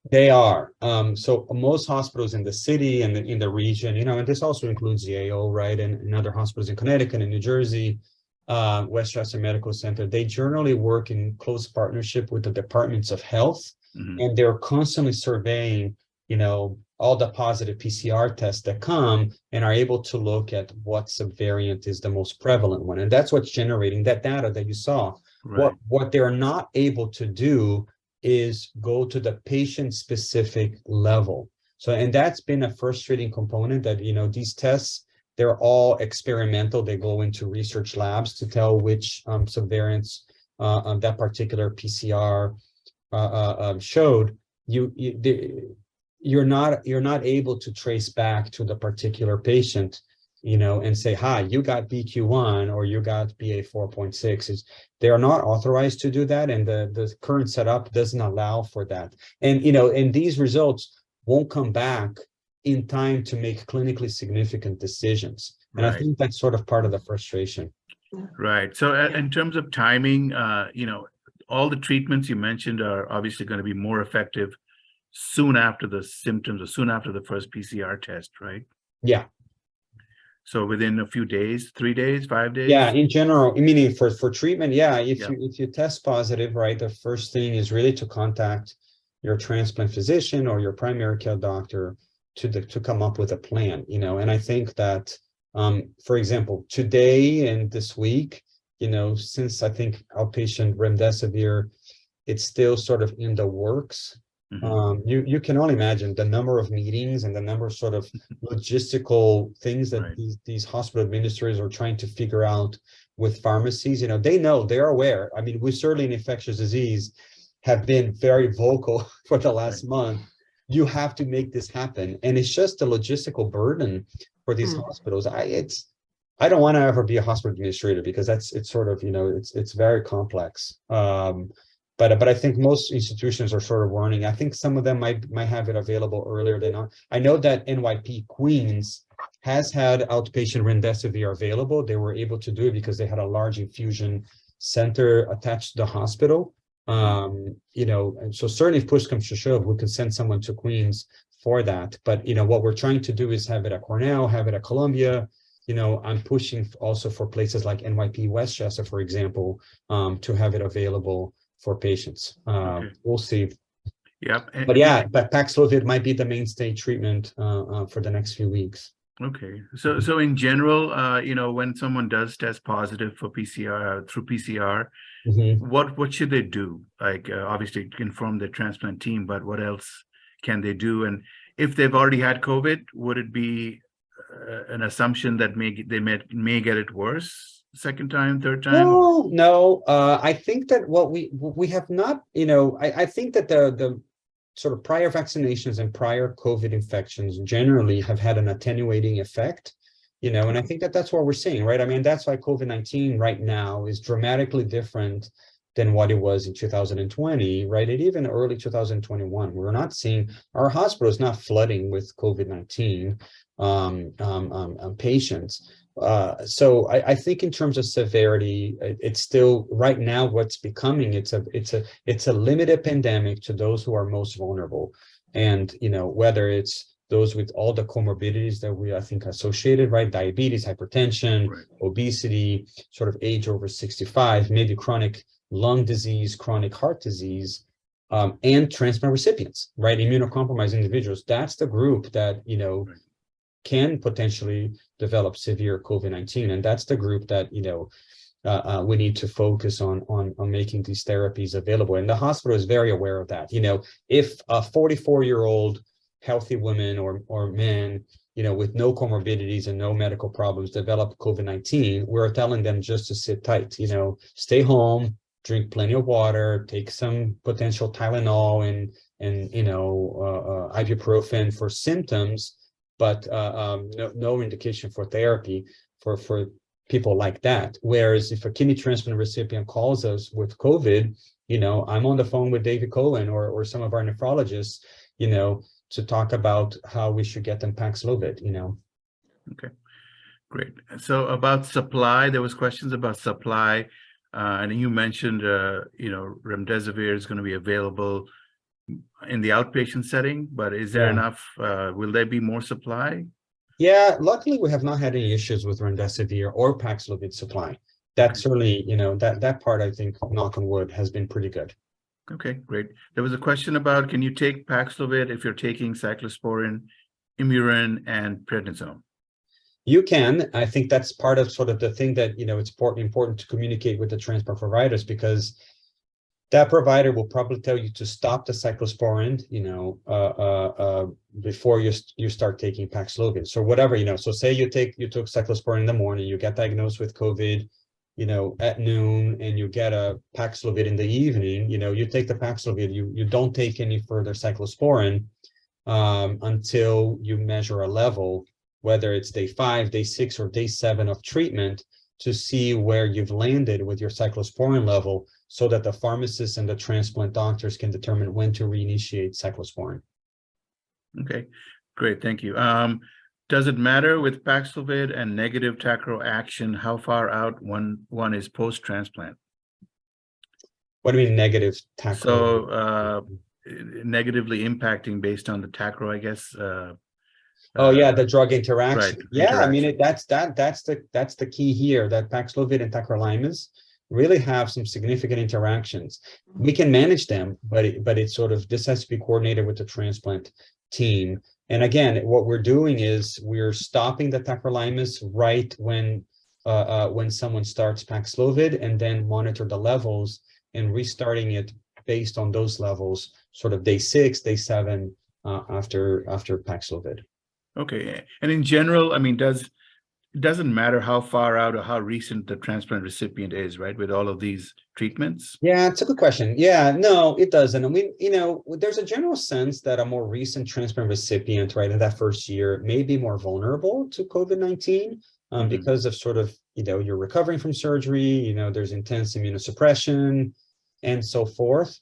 They are. So most hospitals in the city and in the region, and this also includes the AO, right? And other hospitals in Connecticut and New Jersey, Westchester Medical Center, they generally work in close partnership with the departments of health. And they're constantly surveying, all the positive PCR tests that come and are able to look at what subvariant is the most prevalent one. And that's what's generating that data that you saw. Right. What they're not able to do is go to the patient-specific level. So, and that's been a frustrating component that, these tests, they're all experimental. They go into research labs to tell which subvariants that particular PCR showed. You're not able to trace back to the particular patient, and say, hi, you got BQ1 or you got BA4.6. They are not authorized to do that, and the current setup doesn't allow for that. And and these results won't come back in time to make clinically significant decisions. And I think that's sort of part of the frustration.
Right. So in terms of timing, all the treatments you mentioned are obviously going to be more effective soon after the symptoms or soon after the first PCR test, right?
Yeah.
So within a few days, 3 days, 5 days?
Yeah, in general, meaning for treatment, yeah, if you test positive, right, the first thing is really to contact your transplant physician or your primary care doctor to come up with a plan, and I think that, for example, today and this week, since I think outpatient remdesivir, it's still sort of in the works. You can only imagine the number of meetings and the number of sort of logistical things that these hospital administrators are trying to figure out with pharmacies. They're aware. I mean, we certainly in infectious disease have been very vocal for the last month. You have to make this happen. And it's just a logistical burden for these hospitals. I don't want to ever be a hospital administrator because it's sort of, it's very complex. But I think most institutions are sort of warning. I think some of them might have it available earlier than not. I know that NYP Queens has had outpatient remdesivir available. They were able to do it because they had a large infusion center attached to the hospital. And so certainly if push comes to shove, we could send someone to Queens for that. But, what we're trying to do is have it at Cornell, have it at Columbia. I'm pushing also for places like NYP Westchester, for example, to have it available for patients. We'll see.
Yep.
But Paxlovid might be the mainstay treatment for the next few weeks.
Okay. So in general, when someone does test positive for PCR through PCR, what should they do? Like obviously inform the transplant team, but what else can they do? And if they've already had COVID, would it be an assumption that they may get it worse second time, third time?
No. I think that what we have not, I think that the sort of prior vaccinations and prior COVID infections generally have had an attenuating effect, and I think that that's what we're seeing, right? I mean, that's why COVID-19 right now is dramatically different than what it was in 2020, right? And even early 2021, we're not seeing our hospitals not flooding with COVID-19 patients. So I think in terms of severity, it's still right now what's becoming, it's a limited pandemic to those who are most vulnerable. And, whether it's those with all the comorbidities that we, I think, associated, right? Diabetes, hypertension, obesity, sort of age over 65, maybe chronic lung disease, chronic heart disease, and transplant recipients, right? Immunocompromised individuals. That's the group that,
Right.
can potentially develop severe COVID-19. And that's the group that, we need to focus on making these therapies available. And the hospital is very aware of that. If a 44-year-old healthy woman or man, with no comorbidities and no medical problems develop COVID-19, we're telling them just to sit tight, stay home, drink plenty of water, take some potential Tylenol and ibuprofen for symptoms, but no indication for therapy for people like that. Whereas if a kidney transplant recipient calls us with COVID, I'm on the phone with David Cohen or some of our nephrologists, to talk about how we should get them Paxlovid,
Okay, great. So about supply, there was questions about supply, and you mentioned, remdesivir is going to be available in the outpatient setting, but is there enough? Will there be more supply?
Yeah, luckily we have not had any issues with remdesivir or Paxlovid supply. That's certainly, that part, I think, knock on wood, has been pretty good.
Okay, great. There was a question about, can you take Paxlovid if you're taking cyclosporin, Imuran, and prednisone?
You can. I think that's part of sort of the thing that, it's important to communicate with the transplant providers, because that provider will probably tell you to stop the cyclosporin, before you start taking Paxlovid. So whatever, so say you took cyclosporin in the morning, you get diagnosed with COVID, at noon, and you get a Paxlovid in the evening, you take the Paxlovid, you don't take any further cyclosporin until you measure a level, whether it's day 5, day 6, or day 7 of treatment, to see where you've landed with your cyclosporin level, so that the pharmacists and the transplant doctors can determine when to reinitiate cyclosporin.
Okay, great, thank you. Does it matter with Paxlovid and negative tacro action how far out one is post-transplant?
What do you mean negative tacro?
So negatively impacting based on the tacro, I guess.
The drug interaction.
Right,
yeah,
interaction.
I mean that's the key here, that Paxlovid and tacrolimus really have some significant interactions. We can manage them, but it's sort of, this has to be coordinated with the transplant team. And again, what we're doing is we're stopping the tacrolimus right when someone starts Paxlovid, and then monitor the levels and restarting it based on those levels, sort of day 6, day 7 after Paxlovid.
Okay, and in general, I mean, it doesn't matter how far out or how recent the transplant recipient is, right, with all of these treatments?
Yeah, it's a good question. Yeah, no, it doesn't. I mean, there's a general sense that a more recent transplant recipient, right, in that first year may be more vulnerable to COVID-19 because of sort of, you're recovering from surgery, there's intense immunosuppression and so forth.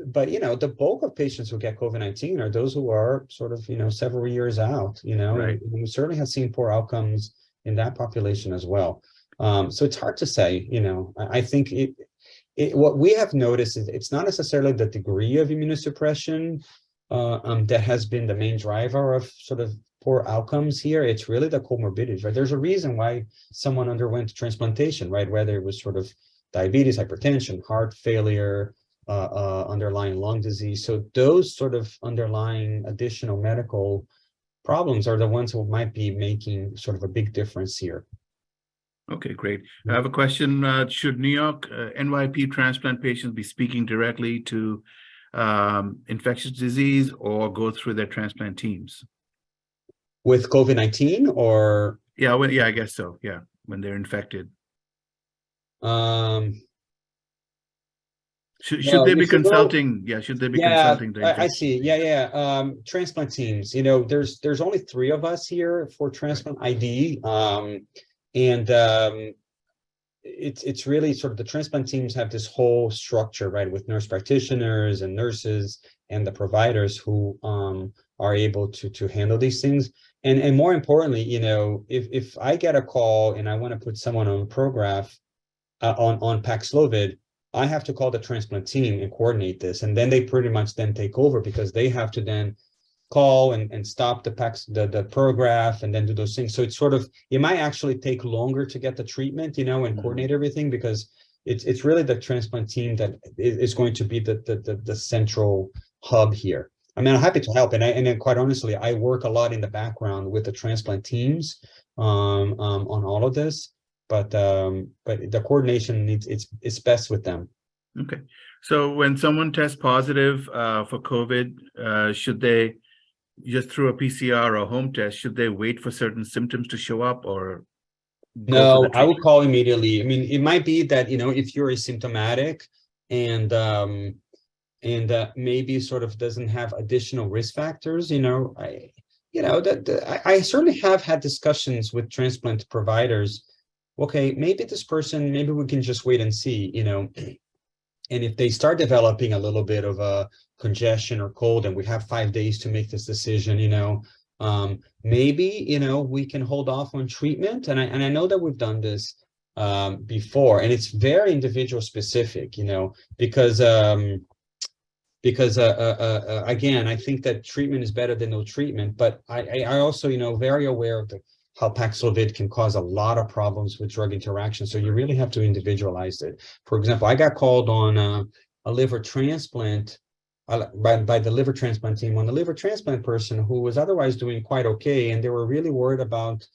But, the bulk of patients who get COVID-19 are those who are sort of, several years out,
Right.
and we certainly have seen poor outcomes in that population as well. So it's hard to say, I think what we have noticed is it's not necessarily the degree of immunosuppression that has been the main driver of sort of poor outcomes here. It's really the comorbidities, right? There's a reason why someone underwent transplantation, right? Whether it was sort of diabetes, hypertension, heart failure, underlying lung disease. So those sort of underlying additional medical problems are the ones who might be making sort of a big difference here.
Okay, great. I have a question. Should New York NYP transplant patients be speaking directly to infectious disease or go through their transplant teams?
With COVID-19 or?
Yeah, I guess so. Yeah, when they're infected. Should they be consulting? Yeah, should they be consulting?
I see. Yeah. Transplant teams. There's only 3 of us here for Transplant ID, and it's really sort of the transplant teams have this whole structure, right, with nurse practitioners and nurses and the providers who are able to handle these things. And more importantly, if I get a call and I want to put someone on Prograf on Paxlovid, I have to call the transplant team and coordinate this, and then they pretty much then take over, because they have to then call and stop the Prograf and then do those things. So it's sort of, it might actually take longer to get the treatment, and coordinate everything, because it's really the transplant team that is going to be the central hub here. I mean, I'm happy to help, and then quite honestly, I work a lot in the background with the transplant teams on all of this, but the coordination it's best with them.
Okay, so when someone tests positive for COVID, should they just through a PCR or home test, should they wait for certain symptoms to show up or go for
No,
the
I would
treatment?
call immediately. I mean, it might be that, if you're asymptomatic and maybe sort of doesn't have additional risk factors, I certainly have had discussions with transplant providers. Okay, maybe this person, maybe we can just wait and see, and if they start developing a little bit of a congestion or cold, and we have 5 days to make this decision, maybe, we can hold off on treatment. And I know that we've done this before, and it's very individual specific, because again, I think that treatment is better than no treatment, but I also, very aware of how Paxlovid can cause a lot of problems with drug interactions. So you really have to individualize it. For example, I got called on a liver transplant by the liver transplant team on the liver transplant person who was otherwise doing quite okay, and they were really worried about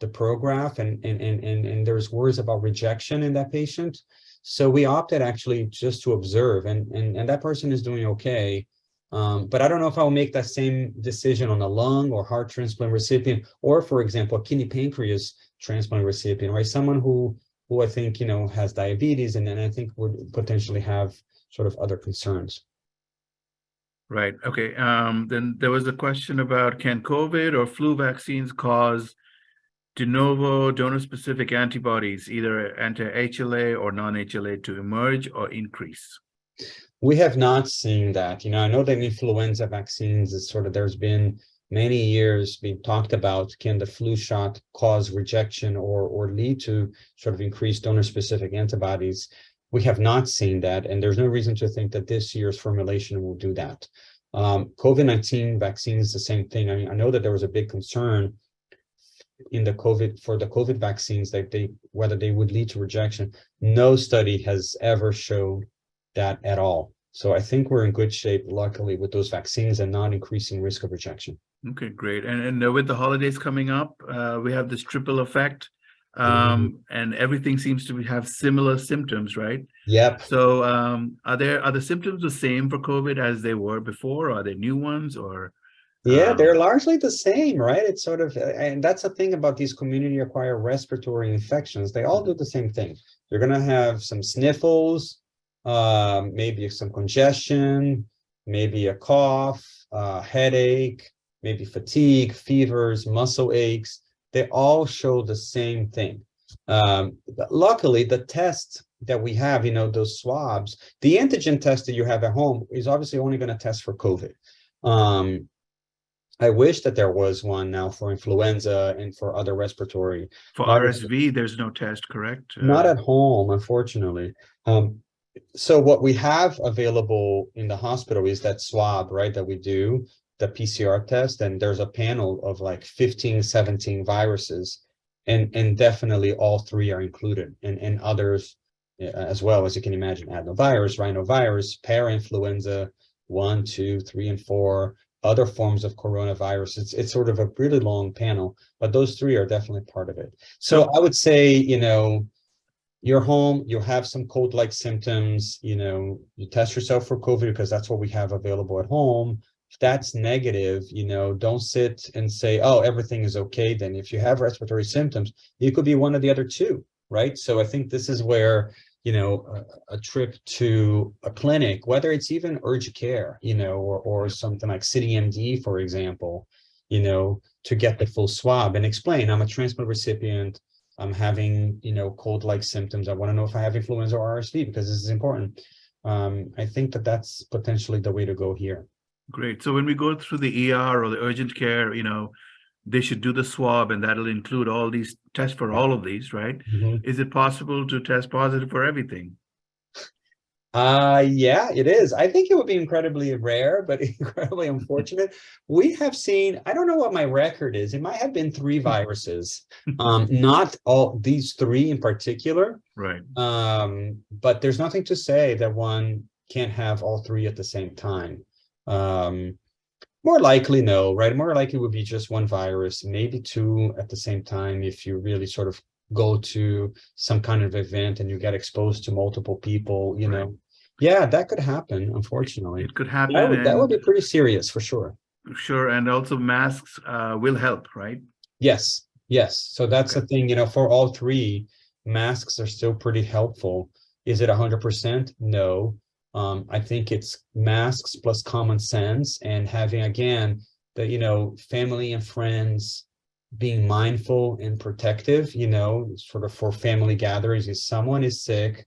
the Prograf, and there's worries about rejection in that patient. So we opted actually just to observe, and that person is doing okay. But I don't know if I'll make that same decision on a lung or heart transplant recipient, or for example, a kidney pancreas transplant recipient, right? Someone who I think, has diabetes, and then I think would potentially have sort of other concerns.
Right. Okay. Then there was a question about, can COVID or flu vaccines cause de novo donor-specific antibodies, either anti-HLA or non-HLA, to emerge or increase?
We have not seen that. I know that influenza vaccines is sort of, there's been many years being talked about, can the flu shot cause rejection or lead to sort of increased donor-specific antibodies? We have not seen that, and there's no reason to think that this year's formulation will do that. COVID-19 vaccine is the same thing. I mean, I know that there was a big concern in the COVID vaccines that whether they would lead to rejection. No study has ever shown that at all. So I think we're in good shape, luckily, with those vaccines and not increasing risk of rejection.
Okay, great. And with the holidays coming up, we have this triple effect, and everything seems to have similar symptoms, right?
Yep.
So are the symptoms the same for COVID as they were before? Or are they new ones, or?
Yeah, they're largely the same, right? It's sort of, and that's the thing about these community-acquired respiratory infections. They all do the same thing. You're going to have some sniffles, maybe some congestion, maybe a cough, headache, maybe fatigue, fevers, muscle aches. They all show the same thing. But luckily, the test that we have, those swabs, the antigen test that you have at home is obviously only going to test for COVID. I wish that there was one now for influenza and for other respiratory.
For RSV, there's no test, correct?
Not at home, unfortunately. So what we have available in the hospital is that swab, right, that we do, the PCR test, and there's a panel of like 15, 17 viruses, and definitely all three are included, and others as well, as you can imagine: adenovirus, rhinovirus, parainfluenza 1, 2, 3, and 4, other forms of coronavirus. It's sort of a really long panel, but those three are definitely part of it. So I would say, you're home, you have some cold-like symptoms, you test yourself for COVID because that's what we have available at home. If that's negative, don't sit and say, oh, everything is okay. Then if you have respiratory symptoms, you could be one of the other two, right? So I think this is where, a trip to a clinic, whether it's even urgent care, or something like City MD, for example, to get the full swab and explain, I'm a transplant recipient, I'm having, cold-like symptoms. I want to know if I have influenza or RSV because this is important. I think that that's potentially the way to go here.
Great. So when we go through the ER or the urgent care, they should do the swab, and that'll include all these tests for all of these, right? Mm-hmm. Is it possible to test positive for everything?
Yeah, it is. I think it would be incredibly rare, but incredibly unfortunate. We have seen, I don't know what my record is. It might have been 3 viruses. Not all these 3 in particular.
Right.
But there's nothing to say that one can't have all 3 at the same time. More likely, no, right? More likely would be just 1 virus, maybe 2 at the same time if you really sort of go to some kind of event and you get exposed to multiple people, you know. Yeah, that could happen, unfortunately.
It could happen.
That would be pretty serious for sure.
Sure. And also masks will help, right?
Yes, yes. So that's the thing, you know, for all 3, masks are still pretty helpful. Is it 100%? No. I think it's masks plus common sense and having, again, the, you know, family and friends being mindful and protective, you know, sort of for family gatherings. If someone is sick,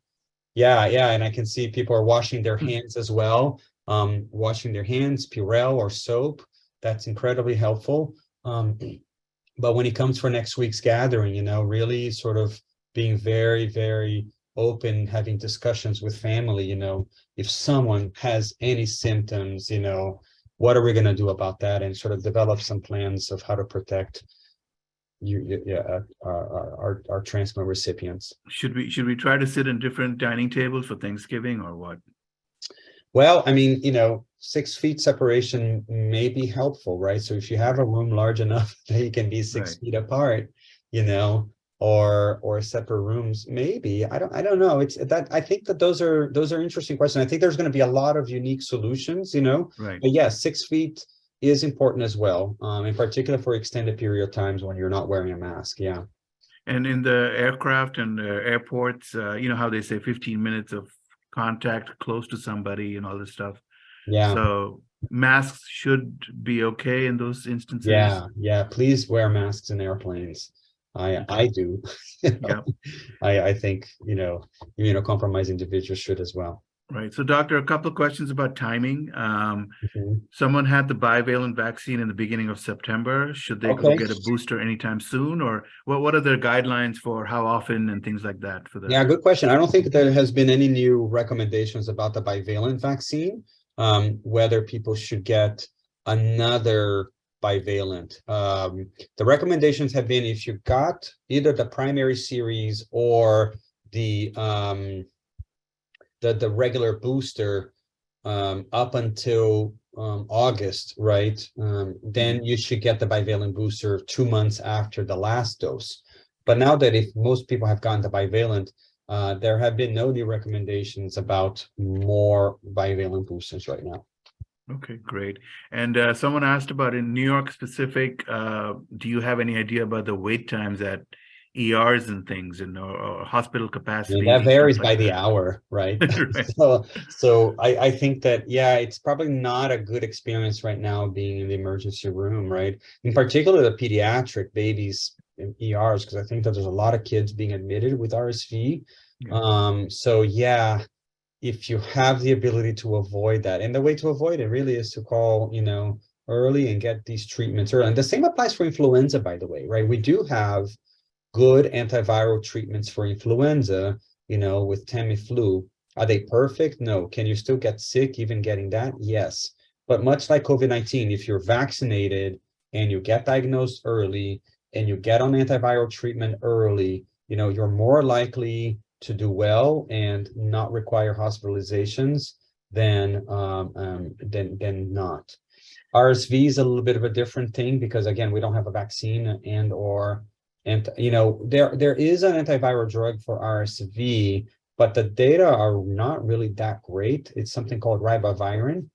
yeah, and I can see people are washing their hands as well, washing their hands, Purell or soap. That's incredibly helpful. But when it comes for next week's gathering, you know, really sort of being very, very open, having discussions with family, you know, if someone has any symptoms, you know, what are we going to do about that, and sort of develop some plans of how to protect our transplant recipients.
Should we try to sit in different dining tables for Thanksgiving or what?
Well, I mean, you know, 6 feet separation may be helpful, right? So if you have a room large enough that you can be 6 feet apart, you know, or separate rooms, maybe. I don't know. It's that, I think that those are interesting questions. I think there's going to be a lot of unique solutions, you know.
Right.
But yeah, 6 feet is important as well, in particular for extended period of times when you're not wearing a mask. Yeah.
And in the aircraft and airports, you know how they say 15 minutes of contact close to somebody and all this stuff.
Yeah.
So masks should be okay in those instances.
Yeah. Please wear masks in airplanes. I do.
Yeah.
I think, you know, immunocompromised individuals should as well.
Right. So, doctor, a couple of questions about timing. Someone had the bivalent vaccine in the beginning of September. Should they go get a booster anytime soon, or what are their guidelines for how often and things like that for that?
Yeah, good question. I don't think there has been any new recommendations about the bivalent vaccine, whether people should get another bivalent. The recommendations have been if you got either the primary series or the regular booster up until August, right? Then you should get the bivalent booster 2 months after the last dose. But now that if most people have gotten the bivalent, there have been no new recommendations about more bivalent boosters right now.
Okay, great. And someone asked about in New York specific, do you have any idea about the wait times at ERs and things, and or hospital capacity?
And that varies by the hour, right?
Right.
So I think that, yeah, it's probably not a good experience right now being in the emergency room, right? In particular, the pediatric babies in ERs, because I think that there's a lot of kids being admitted with RSV. Yeah. So yeah, if you have the ability to avoid that, and the way to avoid it really is to call, you know, early and get these treatments early. And the same applies for influenza, by the way, right? We do have good antiviral treatments for influenza, you know, with Tamiflu. Are they perfect? No. Can you still get sick even getting that? Yes. But much like COVID-19, if you're vaccinated and you get diagnosed early and you get on antiviral treatment early, you know, you're more likely to do well and not require hospitalizations than not. RSV is a little bit of a different thing because, again, we don't have a vaccine and you know, there is an antiviral drug for RSV, but the data are not really that great. It's something called ribavirin.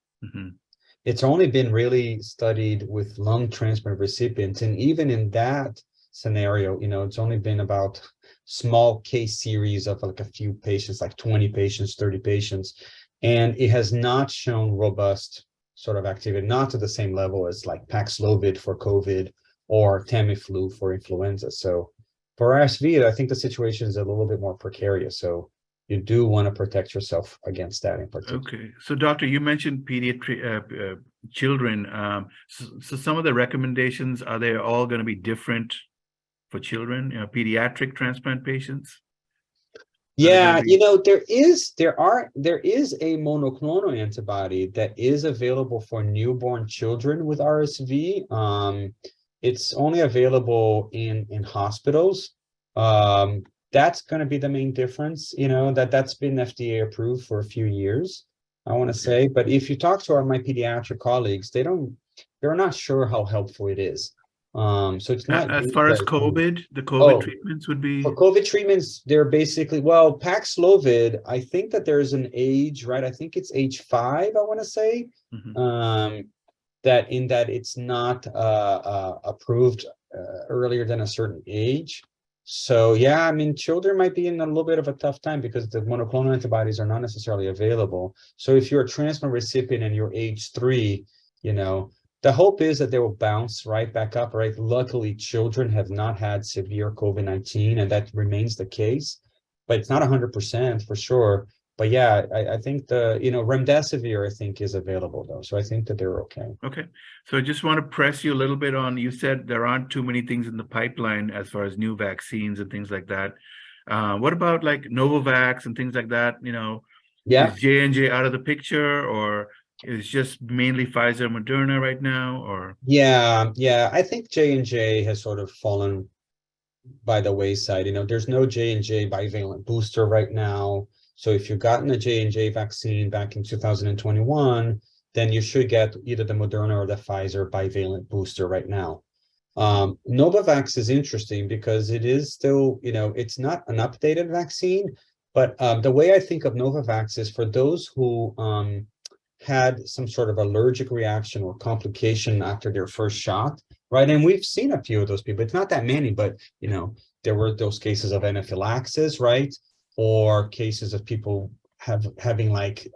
It's only been really studied with lung transplant recipients, and even in that scenario, you know, it's only been about small case series of like a few patients, like 20 patients, 30 patients, and it has not shown robust sort of activity, not to the same level as like Paxlovid for COVID or Tamiflu for influenza. So for RSV, I think the situation is a little bit more precarious. So you do want to protect yourself against that in particular. Okay.
So doctor, you mentioned pediatric children. So some of the recommendations, are they all going to be different for children, you know, pediatric transplant patients?
Yeah, there is a monoclonal antibody that is available for newborn children with RSV. It's only available in hospitals. That's going to be the main difference, that's been FDA approved for a few years, I want to say. But if you talk to my pediatric colleagues, they're not sure how helpful it is. So it's not
as far as COVID, the COVID treatments would be.
For COVID treatments, they're basically, Paxlovid, I think that there's an age, right? I think it's age 5, I want to say, that it's not approved earlier than a certain age. So yeah, I mean, children might be in a little bit of a tough time because the monoclonal antibodies are not necessarily available. So if you're a transplant recipient and you're age 3, the hope is that they will bounce right back up, right? Luckily, children have not had severe COVID-19, and that remains the case, but it's not 100% for sure. But yeah, I think remdesivir, I think, is available though. So I think that they're okay.
Okay. So I just want to press you a little bit on, you said there aren't too many things in the pipeline as far as new vaccines and things like that. What about like Novavax and things like that?
Yeah.
Is J&J out of the picture, or is just mainly Pfizer, Moderna right now, or? Yeah,
I think J&J has sort of fallen by the wayside. There's no J&J bivalent booster right now. So if you've gotten a J&J vaccine back in 2021, then you should get either the Moderna or the Pfizer bivalent booster right now. Novavax is interesting because it is still, it's not an updated vaccine, but the way I think of Novavax is for those who had some sort of allergic reaction or complication after their first shot, right? And we've seen a few of those people. It's not that many, but, there were those cases of anaphylaxis, right? Or cases of people having like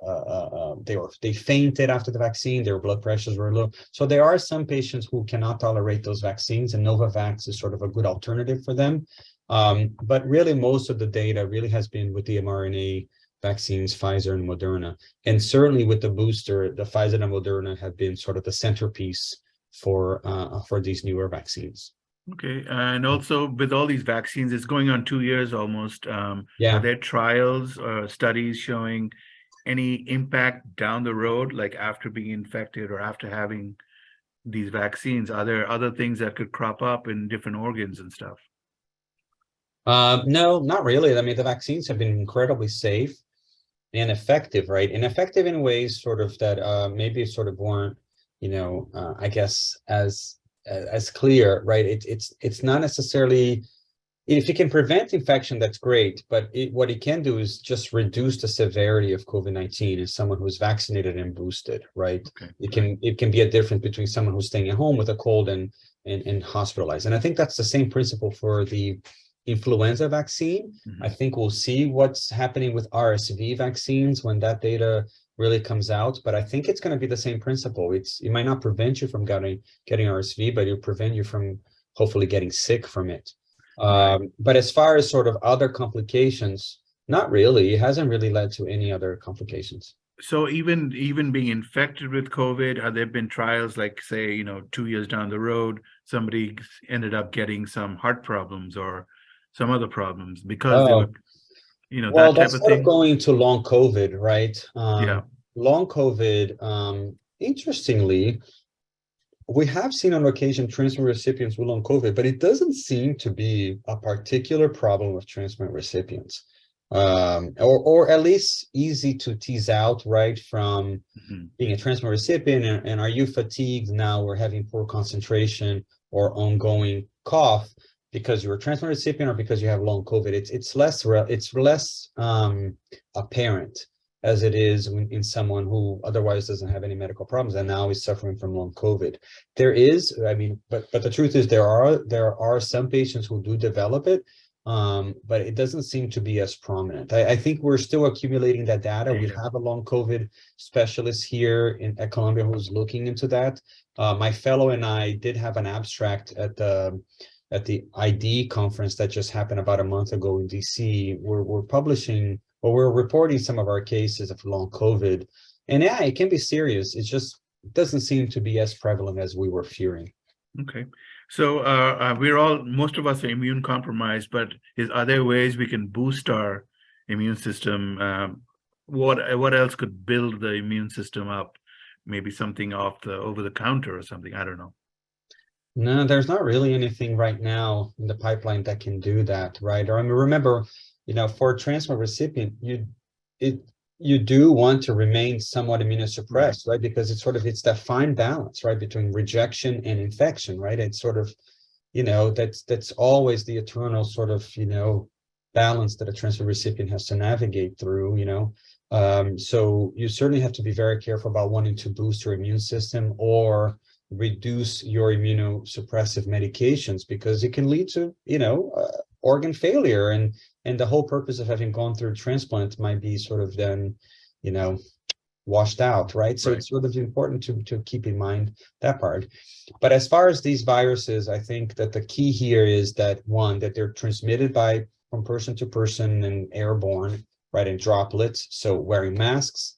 they fainted after the vaccine, their blood pressures were low. So there are some patients who cannot tolerate those vaccines, and Novavax is sort of a good alternative for them. But really, most of the data really has been with the mRNA vaccines, Pfizer and Moderna, and certainly with the booster, the Pfizer and Moderna have been sort of the centerpiece for these newer vaccines.
Okay, and also with all these vaccines, it's going on 2 years almost. Are there trials or studies showing any impact down the road, like after being infected or after having these vaccines? Are there other things that could crop up in different organs and stuff?
No, not really. I mean, the vaccines have been incredibly safe and effective, right? And effective in ways sort of that maybe sort of weren't, I guess as clear, right? It's not necessarily, if you can prevent infection, that's great, but what it can do is just reduce the severity of COVID-19 in someone who's vaccinated and boosted, right? Okay. It can be a difference between someone who's staying at home with a cold and hospitalized. And I think that's the same principle for the influenza vaccine. I think we'll see what's happening with RSV vaccines when that data really comes out, but I think it's going to be the same principle. It might not prevent you from getting RSV, but it'll prevent you from hopefully getting sick from it. But as far as sort of other complications, not really. It hasn't really led to any other complications.
So even being infected with COVID, have there been trials like, say, 2 years down the road, somebody ended up getting some heart problems or some other problems because they were,
well,
that type
that's
of
sort
thing?
of going to long COVID, right?
Yeah.
Long COVID, interestingly, we have seen on occasion transplant recipients with long COVID, but it doesn't seem to be a particular problem with transplant recipients, or at least easy to tease out, right, from being a transplant recipient. And are you fatigued now or having poor concentration or ongoing cough because you're a transplant recipient or because you have long COVID? It's less apparent as it is in someone who otherwise doesn't have any medical problems and now is suffering from long COVID. There is, but the truth is there are some patients who do develop it, but it doesn't seem to be as prominent. I think we're still accumulating that data. We have a long COVID specialist here at Columbia who's looking into that. My fellow and I did have an abstract at the ID conference that just happened about a month ago in DC. We're publishing, or we're reporting some of our cases of long COVID. And yeah, it can be serious. It just doesn't seem to be as prevalent as we were fearing.
Okay. So most of us are immune compromised, but are there ways we can boost our immune system. What else could build the immune system up? Maybe something off the over the counter or something. I don't know.
No, there's not really anything right now in the pipeline that can do that, right? Or I mean, remember, for a transplant recipient, you do want to remain somewhat immunosuppressed, right? Because it's that fine balance, right, between rejection and infection, right? It's sort of, that's always the eternal sort of, balance that a transplant recipient has to navigate through, so you certainly have to be very careful about wanting to boost your immune system or reduce your immunosuppressive medications, because it can lead to, organ failure, and the whole purpose of having gone through transplant might be sort of then, washed out, right? So it's sort of important to keep in mind that part. But as far as these viruses, I think that the key here is that, one, that they're transmitted from person to person and airborne, right, in droplets. So wearing masks,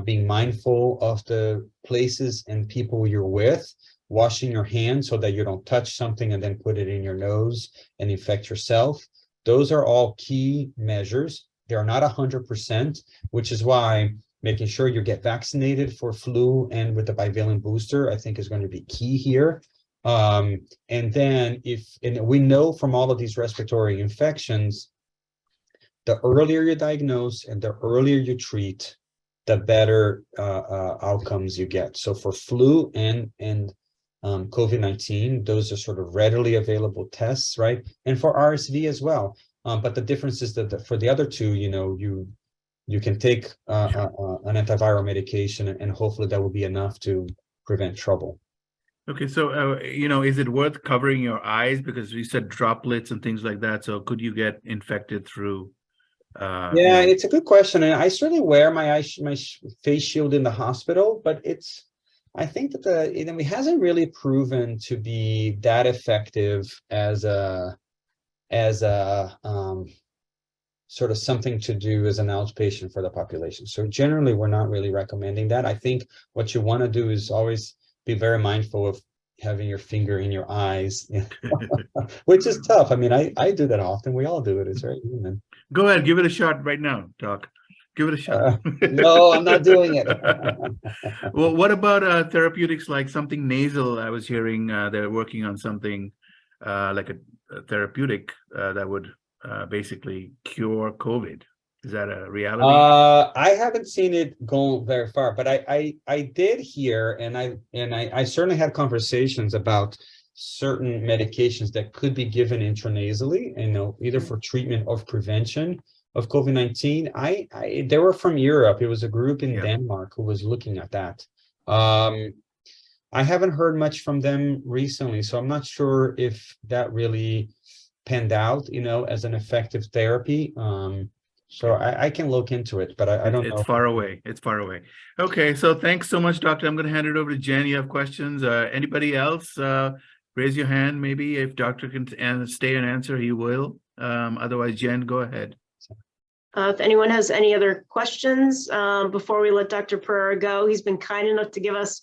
being mindful of the places and people you're with, washing your hands so that you don't touch something and then put it in your nose and infect yourself. Those are all key measures. They are not 100%, which is why making sure you get vaccinated for flu and with the bivalent booster, I think, is going to be key here. And then we know from all of these respiratory infections, the earlier you diagnose and the earlier you treat, the better outcomes you get. So for flu and COVID-19, those are sort of readily available tests, right? And for RSV as well. But the difference is that for the other two, you can take an antiviral medication, and hopefully that will be enough to prevent trouble.
Okay, so, is it worth covering your eyes? Because you said droplets and things like that. So could you get infected through?
Yeah, it's a good question. And I certainly wear my face shield in the hospital, but I think that it hasn't really proven to be that effective as a sort of something to do as an outpatient for the population. So generally, we're not really recommending that. I think what you want to do is always be very mindful of having your finger in your eyes, which is tough. I mean, I do that often. We all do it. It's very human.
Go ahead, give it a shot right now, Doc. Give it a shot.
No, I'm not doing it.
Well, what about therapeutics like something nasal? I was hearing they're working on something like a therapeutic that would basically cure COVID. Is that a reality?
I haven't seen it go very far, but I did hear, and I certainly had conversations about certain medications that could be given intranasally, either for treatment or prevention of COVID-19. They were from Europe. It was a group in Denmark who was looking at that. I haven't heard much from them recently, so I'm not sure if that really panned out, as an effective therapy. So I can look into it, but I don't know.
It's far away. It's far away. Okay, so thanks so much, Doctor. I'm going to hand it over to Jen. You have questions? Anybody else? Raise your hand. Maybe if Doctor can stay and answer, he will. Otherwise, Jen, go ahead.
If anyone has any other questions before we let Dr. Pereira go, he's been kind enough to give us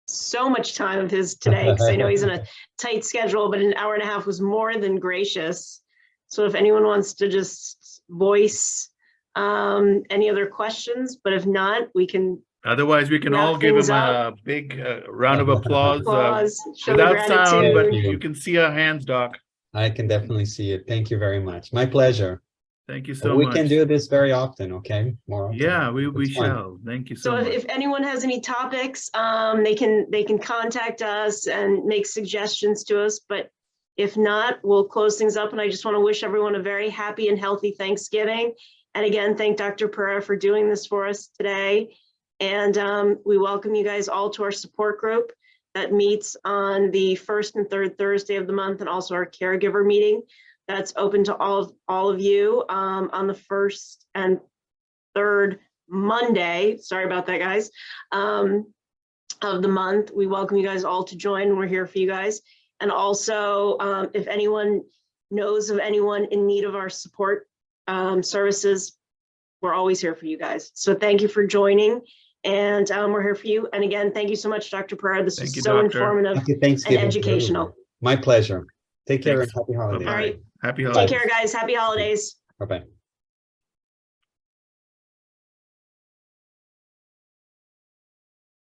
so much time of his today, because I know he's in a tight schedule, but an hour and a half was more than gracious. So if anyone wants to just voice any other questions, but if not, we can.
Otherwise, we can all give him a big round of applause. Without sound, but you can see our hands, Doc.
I can definitely see it. Thank you very much. My pleasure.
Thank you so much.
We can do this very often, okay? More often.
Yeah, we shall. Thank you so much.
So if anyone has any topics, they can contact us and make suggestions to us. But if not, we'll close things up. And I just want to wish everyone a very happy and healthy Thanksgiving. And again, thank Dr. Pereira for doing this for us today. And we welcome you guys all to our support group that meets on the first and third Thursday of the month, and also our caregiver meeting. That's open to all of you on the first and third Monday. Sorry about that, guys. Of the month. We welcome you guys all to join. We're here for you guys. And also, if anyone knows of anyone in need of our support services, we're always here for you guys. So thank you for joining, and we're here for you. And again, thank you so much, Dr. Pereira. This was so informative and educational.
My pleasure. Take care and happy holidays.
All right.
Happy holidays.
Take care, guys. Happy holidays.
Bye-bye.